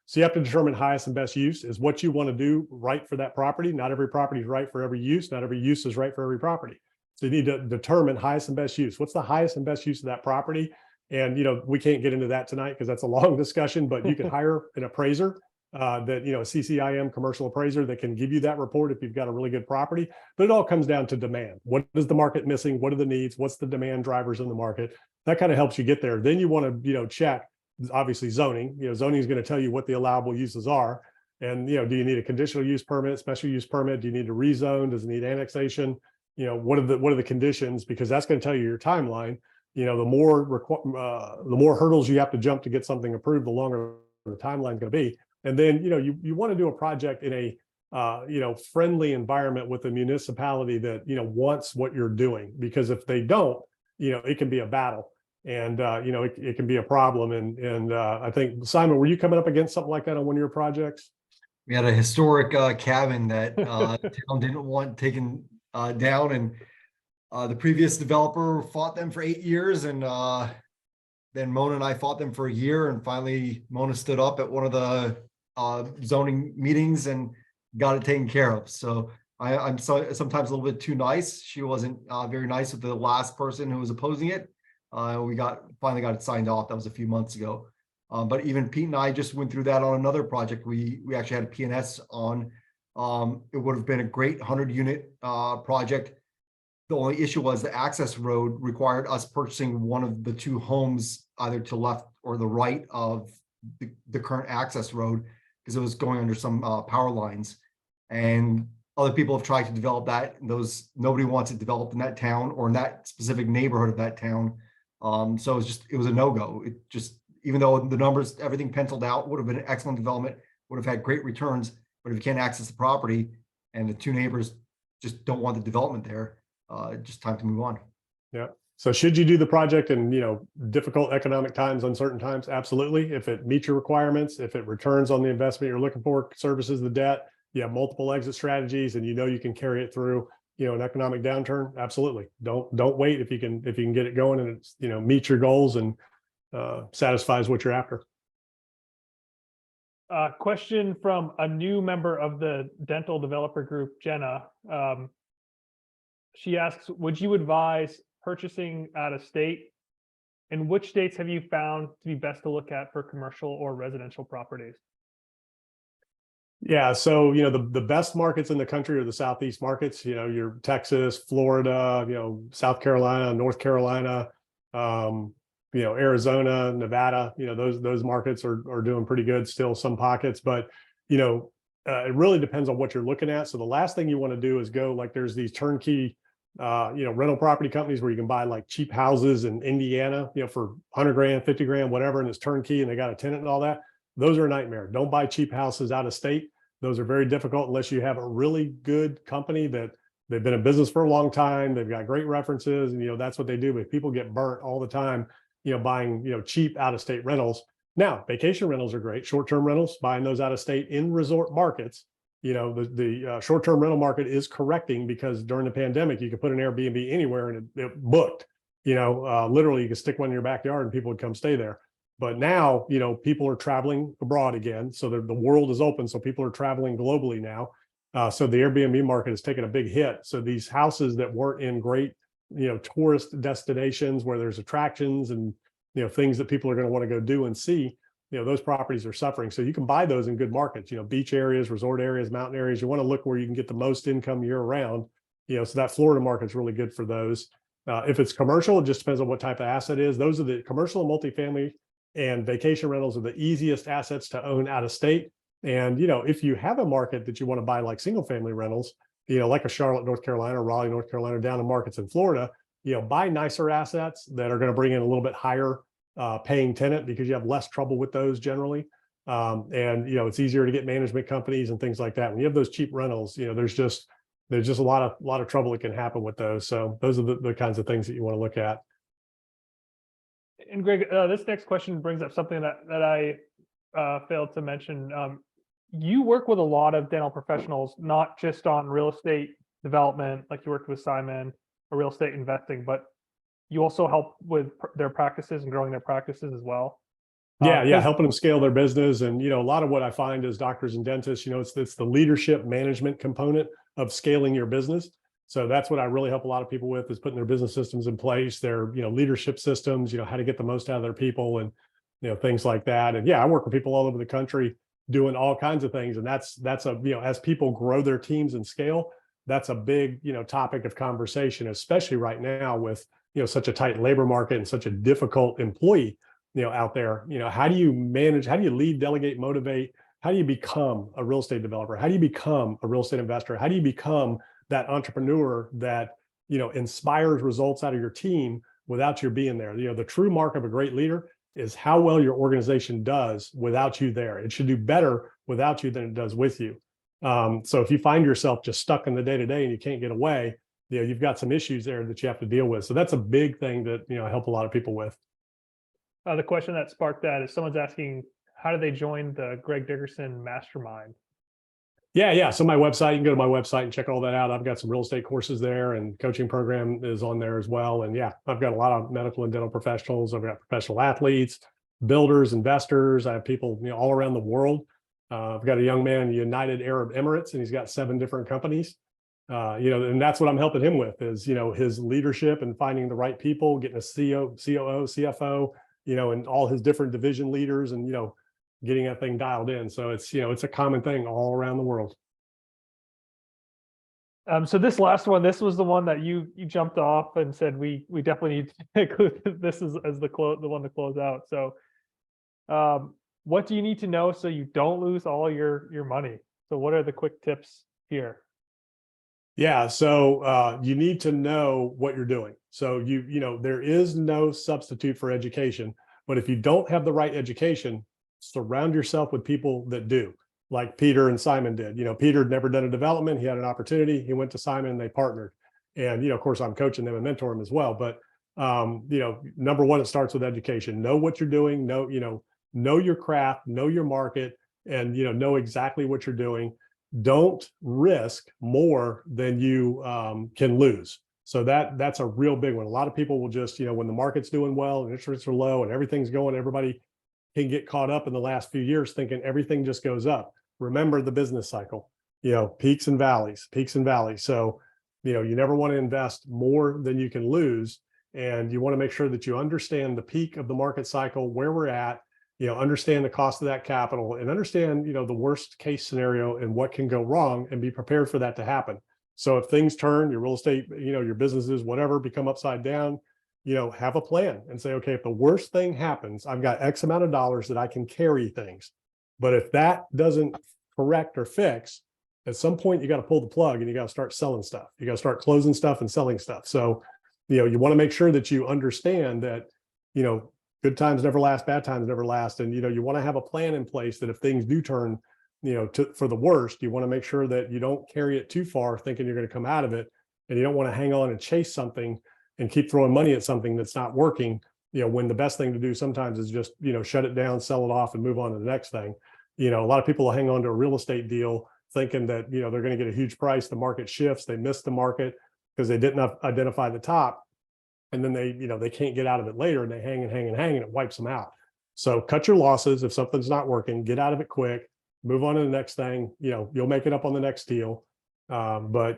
so you have to determine highest and best use is what you want to do right for that property. Not every property is right for every use. Not every use is right for every property. So you need to determine highest and best use. What's the highest and best use of that property? And, we can't get into that tonight because that's a long discussion, but you can hire an appraiser that, a CCIM commercial appraiser that can give you that report if you've got a really good property. But it all comes down to demand. What is the market missing? What are the needs? What's the demand drivers in the market? That kind of helps you get there. Then you want to, check obviously zoning. Zoning is going to tell you what the allowable uses are. And, do you need a conditional use permit, special use permit? Do you need to rezone? Does it need annexation? What are the conditions? Because that's going to tell you your timeline. The more hurdles you have to jump to get something approved, the longer the timeline is going to be. And then, you want to do a project in a, friendly environment with a municipality that, wants what you're doing. Because if they don't, it can be a battle. And it can be a problem. And I think, Simon, were you coming up against something like that on one of your projects? We had a historic cabin that the town didn't want taken down, and the previous developer fought them for 8 years, and then Mona and I fought them for a year, and finally Mona stood up at one of the zoning meetings and got it taken care of. So I'm sometimes a little bit too nice. She wasn't very nice with the last person who was opposing it. We finally got it signed off. That was a few months ago. But even Pete and I just went through that on another project. We actually had a P&S on. It would have been a great 100-unit project. The only issue was the access road required us purchasing one of the 2 homes, either to left or the right of the current access road, because it was going under some power lines. And other people have tried to develop that. And nobody wants it developed in that town or in that specific neighborhood of that town. So it was a no-go. It just, even though the numbers, everything penciled out, would have been an excellent development, would have had great returns, but if you can't access the property and the 2 neighbors just don't want the development there, just time to move on. Yeah. So should you do the project in, difficult economic times, uncertain times? Absolutely. If it meets your requirements, if it returns on the investment you're looking for, services the debt, you have multiple exit strategies, and you can carry it through, an economic downturn. Absolutely. Don't wait if you can get it going and it's, meet your goals and satisfies what you're after. Question from a new member of the dental developer group, Jenna. She asks, would you advise purchasing out of state? And which states have you found to be best to look at for commercial or residential properties? Yeah. So, the best markets in the country are the Southeast markets, your Texas, Florida, South Carolina, North Carolina, Arizona, Nevada, those markets are doing pretty good still, some pockets, but, it really depends on what you're looking at. So the last thing you want to do is go, like, there's these turnkey, rental property companies where you can buy like cheap houses in Indiana, for 100 grand, 50 grand, whatever. And it's turnkey and they got a tenant and all that. Those are a nightmare. Don't buy cheap houses out of state. Those are very difficult unless you have a really good company that they've been in business for a long time. They've got great references, and that's what they do. But people get burnt all the time, buying cheap out of state rentals. Now, vacation rentals are great. Short-term rentals, buying those out of state in resort markets. The short-term rental market is correcting because during the pandemic, you could put an Airbnb anywhere and it booked. Literally, you could stick one in your backyard and people would come stay there. But now, people are traveling abroad again. So the world is open. So people are traveling globally now. So the Airbnb market has taken a big hit. So these houses that weren't in great, tourist destinations where there's attractions and, things that people are going to want to go do and see, those properties are suffering. So you can buy those in good markets, beach areas, resort areas, mountain areas. You want to look where you can get the most income year round, so that Florida market's really good for those. If it's commercial, it just depends on what type of asset it is. Those are the commercial and multifamily and vacation rentals are the easiest assets to own out of state. And, if you have a market that you want to buy like single family rentals, like a Charlotte, North Carolina, or Raleigh, North Carolina, down in markets in Florida, buy nicer assets that are going to bring in a little bit higher paying tenant because you have less trouble with those generally. And, it's easier to get management companies and things like that. When you have those cheap rentals, there's just a lot of trouble that can happen with those. So those are the kinds of things that you want to look at. And Greg, this next question brings up something that I failed to mention. You work with a lot of dental professionals, not just on real estate development, like you worked with Simon, or real estate investing, but you also help with their practices and growing their practices as well. Yeah, Because helping them scale their business. And, a lot of what I find is doctors and dentists, it's the leadership management component of scaling your business. So that's what I really help a lot of people with, is putting their business systems in place, their, leadership systems, how to get the most out of their people, and, things like that. And yeah, I work with people all over the country doing all kinds of things. And that's a, as people grow their teams and scale, that's a big, topic of conversation, especially right now with, such a tight labor market and such a difficult employee out there. How do you manage, how do you lead, delegate, motivate? How do you become a real estate developer? How do you become a real estate investor? How do you become that entrepreneur that, inspires results out of your team without your being there? The true mark of a great leader is how well your organization does without you there. It should do better without you than it does with you. So if you find yourself just stuck in the day-to-day and you can't get away, you've got some issues there that you have to deal with. So that's a big thing that, I help a lot of people with. the question that sparked that is someone's asking, how do they join the Greg Dickerson Mastermind? Yeah. So my website, you can go to my website and check all that out. I've got some real estate courses there, and coaching program is on there as well. And yeah, I've got a lot of medical and dental professionals. I've got professional athletes, builders, investors. I have people, all around the world. I've got a young man in United Arab Emirates, and he's got 7 different companies. And that's what I'm helping him with, is, his leadership and finding the right people, getting a CEO, COO, CFO, and all his different division leaders, and, getting that thing dialed in. So it's, it's a common thing all around the world. So this last one, this was the one that you jumped off and said we definitely need to include this as the one to close out. So what do you need to know so you don't lose all your money? So what are the quick tips here? Yeah. So you need to know what you're doing. So there is no substitute for education, but if you don't have the right education, surround yourself with people that do, like Peter and Simon did. Peter had never done a development. He had an opportunity. He went to Simon and they partnered. And, of course, I'm coaching them and mentor them as well. But, number one, it starts with education. Know what you're doing. Know your craft, know your market, and, know exactly what you're doing. Don't risk more than you can lose. So that's a real big one. A lot of people will just, when the market's doing well and interest rates are low and everything's going, everybody can get caught up in the last few years thinking everything just goes up. Remember the business cycle, peaks and valleys, peaks and valleys. So, you never want to invest more than you can lose. And you want to make sure that you understand the peak of the market cycle, where we're at, understand the cost of that capital, and understand, the worst case scenario and what can go wrong, and be prepared for that to happen. So if things turn, your real estate, your businesses, whatever, become upside down, have a plan and say, okay, if the worst thing happens, I've got X amount of dollars that I can carry things. But if that doesn't correct or fix, at some point you got to pull the plug and you got to start selling stuff. You got to start closing stuff and selling stuff. So, you want to make sure that you understand that, good times never last, bad times never last. And, you want to have a plan in place that if things do turn, for the worst, you want to make sure that you don't carry it too far thinking you're going to come out of it. And you don't want to hang on and chase something and keep throwing money at something that's not working, when the best thing to do sometimes is just, shut it down, sell it off, and move on to the next thing. A lot of people will hang on to a real estate deal thinking that, they're going to get a huge price. The market shifts. They miss the market because they didn't identify the top. And then they can't get out of it later, and they hang and hang and hang, and it wipes them out. So cut your losses. If something's not working, get out of it quick, move on to the next thing. You'll make it up on the next deal. But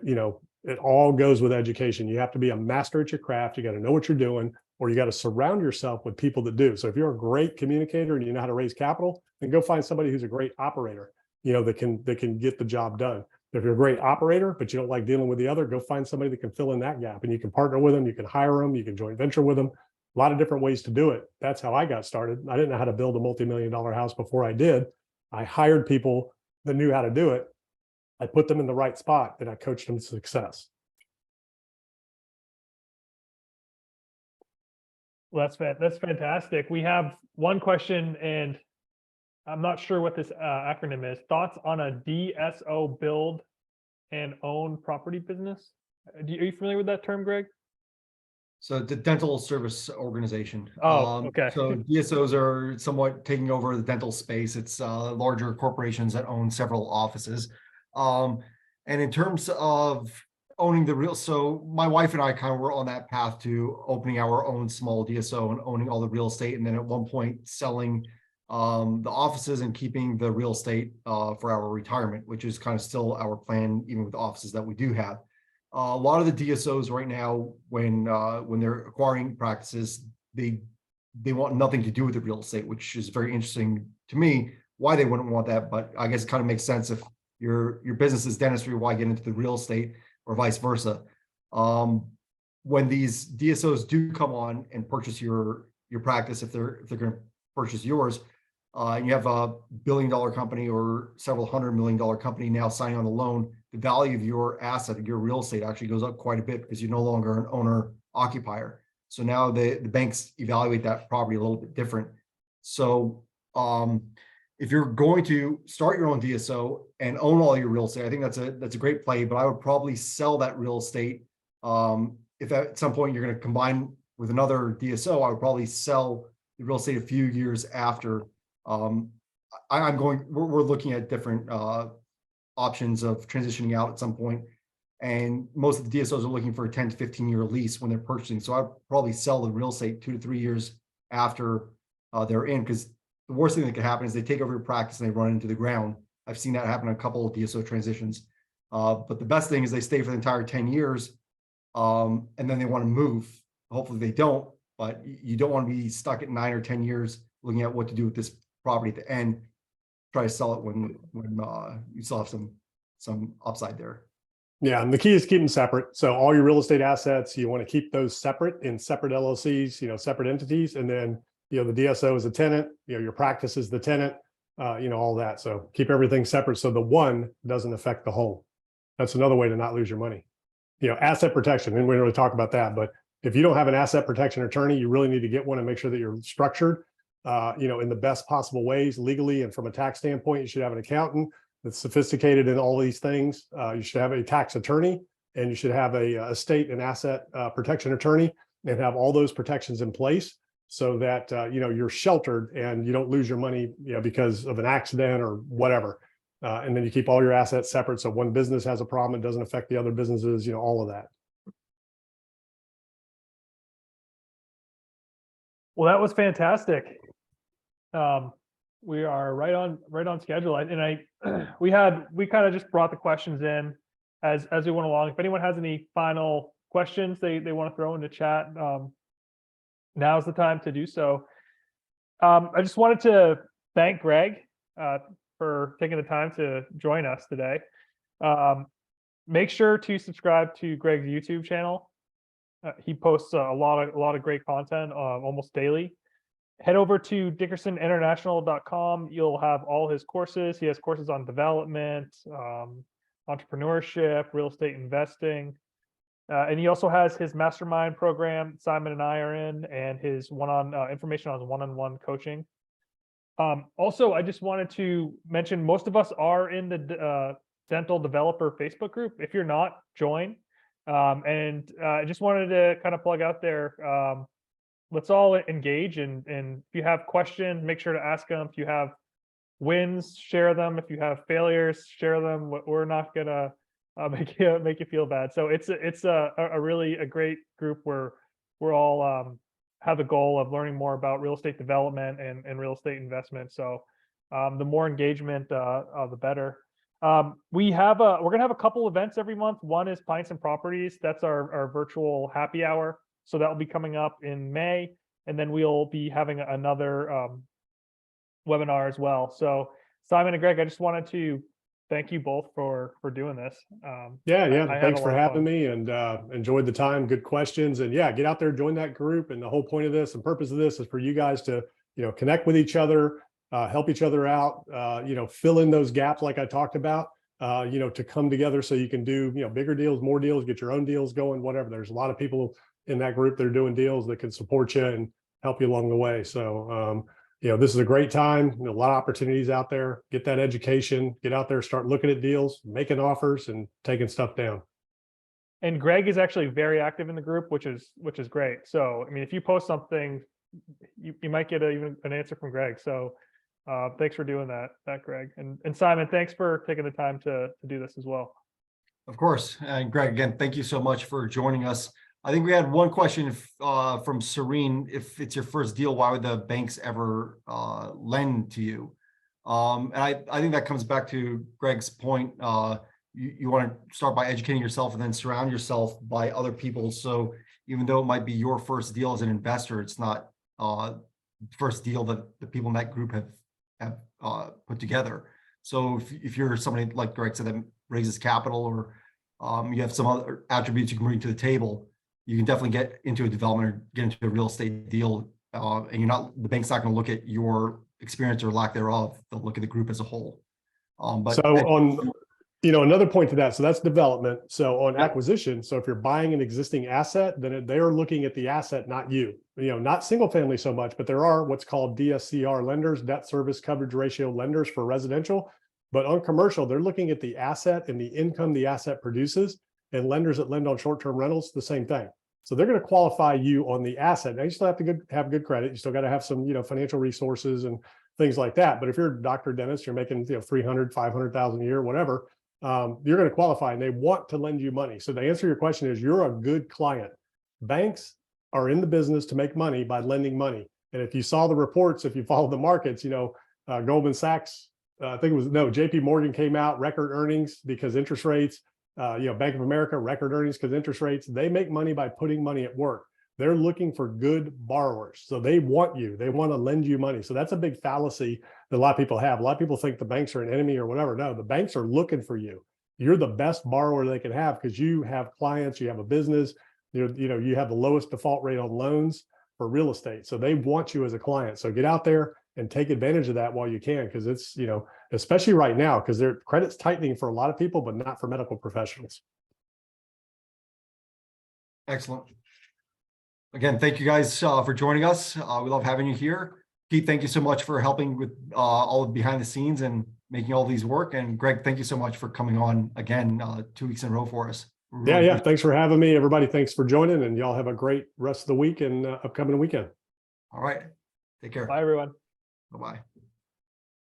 it all goes with education. You have to be a master at your craft. You got to know what you're doing, or you got to surround yourself with people that do. So if you're a great communicator and you know how to raise capital, then go find somebody who's a great operator, that can get the job done. If you're a great operator, but you don't like dealing with the other, go find somebody that can fill in that gap, and you can partner with them. You can hire them. You can joint venture with them. A lot of different ways to do it. That's how I got started. I didn't know how to build a multi-million-dollar house before I did. I hired people that knew how to do it. I put them in the right spot, and I coached them to success. Well, that's fantastic. We have one question, and I'm not sure what this acronym is. Thoughts on a DSO, build and own property business? Are you familiar with that term, Greg? So the dental service organization. Oh, okay. So DSOs are somewhat taking over the dental space. It's larger corporations that own several offices. And in terms of owning the real, so my wife and I kind of were on that path to opening our own small DSO and owning all the real estate. And then at one point selling the offices and keeping the real estate for our retirement, which is kind of still our plan, even with the offices that we do have. A lot of the DSOs right now, when they're acquiring practices, they want nothing to do with the real estate, which is very interesting to me, why they wouldn't want that. But I guess it kind of makes sense if your business is dentistry, why get into the real estate, or vice versa. When these DSOs do come on and purchase your practice, if they're going to purchase yours, and you have a billion-dollar company or several $100 million company now signing on the loan, the value of your asset, your real estate, actually goes up quite a bit because you're no longer an owner occupier. So now the banks evaluate that property a little bit different. So if you're going to start your own DSO and own all your real estate, I think that's a great play, but I would probably sell that real estate. If at some point you're going to combine with another DSO, I would probably sell the real estate a few years after. We're looking at different options of transitioning out at some point. And most of the DSOs are looking for a 10 to 15 year lease when they're purchasing. So I'd probably sell the real estate 2 to 3 years after they're in, because the worst thing that could happen is they take over your practice and they run into the ground. I've seen that happen in a couple of DSO transitions. But the best thing is they stay for the entire 10 years and then they want to move. Hopefully they don't, but you don't want to be stuck at 9 or 10 years looking at what to do with this property at the end. Try to sell it when you still have some upside there. Yeah, and the key is keep them separate. So all your real estate assets, you want to keep those separate in separate LLCs, separate entities. And then, the DSO is a tenant, your practice is the tenant, all that. So keep everything separate so the one doesn't affect the whole. That's another way to not lose your money. Asset protection, and we didn't really talk about that, but if you don't have an asset protection attorney, you really need to get one and make sure that you're structured, in the best possible ways legally. And from a tax standpoint, you should have an accountant that's sophisticated in all these things. You should have a tax attorney, and you should have a estate and asset protection attorney, and have all those protections in place so that you're sheltered and you don't lose your money because of an accident or whatever. And then you keep all your assets separate, so one business has a problem, it doesn't affect the other businesses, all of that. Well, that was fantastic. We are right on schedule, and we kind of just brought the questions in as we went along. If anyone has any final questions they want to throw into chat, now's the time to do so. I just wanted to thank Greg for taking the time to join us today. Make sure to subscribe to Greg's YouTube channel. He posts a lot of great content almost daily. Head over to dickersoninternational.com. You'll have all his courses. He has courses on development, entrepreneurship, real estate investing. And he also has his mastermind program Simon and I are in, and his information on his one-on-one coaching. Also, I just wanted to mention most of us are in the dental developer Facebook group. If you're not, join. And I just wanted to kind of plug out there. Let's all engage, and if you have questions, make sure to ask them. If you have wins, share them. If you have failures, share them. We're not gonna make you feel bad. So it's a really great group where we're all have the goal of learning more about real estate development and real estate investment. So the more engagement, the better. We're gonna have a couple events every month. One is Pints and Properties. That's our virtual happy hour. So that will be coming up in May, and then we'll be having another webinar as well. So Simon and Greg, I just wanted to thank you both for doing this. Thanks for having me, and enjoyed the time. Good questions, and get out there, join that group. And the whole point of this and purpose of this is for you guys to connect with each other, help each other out, fill in those gaps like I talked about, to come together so you can do bigger deals, more deals, get your own deals going, whatever. There's a lot of people in that group that are doing deals that can support you and help you along the way. So this is a great time. A lot of opportunities out there. Get that education, get out there, start looking at deals, making offers, and taking stuff down. And Greg is actually very active in the group, which is great. So I mean, if you post something, you might get even an answer from Greg. So thanks for doing that Greg. And Simon, thanks for taking the time to do this as well. Of course. And Greg, again, thank you so much for joining us. I think we had one question from Serene. If it's your first deal, why would the banks ever lend to you? And I think that comes back to Greg's point. You want to start by educating yourself and then surround yourself by other people. So even though it might be your first deal as an investor, it's not first deal that the people in that group have put together. So if you're somebody like Greg said that raises capital, or you have some other attributes you can bring to the table, you can definitely get into a development or get into a real estate deal. And the bank's not going to look at your experience or lack thereof. They'll look at the group as a whole. So on, another point to that, so that's development. So on acquisition, so if you're buying an existing asset, then they're looking at the asset, not you. Not single family so much, but there are what's called DSCR lenders, debt service coverage ratio lenders for residential. But on commercial, they're looking at the asset and the income the asset produces. And lenders that lend on short-term rentals, the same thing. So they're going to qualify you on the asset. Now you still have to have good credit. You still got to have some, financial resources and things like that. But if you're a doctor, dentist, you're making, 300, 500,000 a year, whatever, you're going to qualify and they want to lend you money. So the answer to your question is you're a good client. Banks are in the business to make money by lending money. And if you saw the reports, if you follow the markets, Goldman Sachs, I think it was, JP Morgan came out, record earnings because interest rates, Bank of America, record earnings because interest rates. They make money by putting money at work. They're looking for good borrowers. So they want you, they want to lend you money. So that's a big fallacy that a lot of people have. A lot of people think the banks are an enemy or whatever. No, the banks are looking for you. You're the best borrower they can have because you have clients, you have a business, you have the lowest default rate on loans for real estate. So they want you as a client. So get out there and take advantage of that while you can, because it's, especially right now, because their credit's tightening for a lot of people, but not for medical professionals. Excellent. Again, thank you guys for joining us. We love having you here. Pete, thank you so much for helping with all of behind the scenes and making all these work. And Greg, thank you so much for coming on again 2 weeks in a row for us. Really Yeah. Thanks for having me. Everybody, thanks for joining, and y'all have a great rest of the week and upcoming weekend. All right. Take care. Bye, everyone. Bye-bye.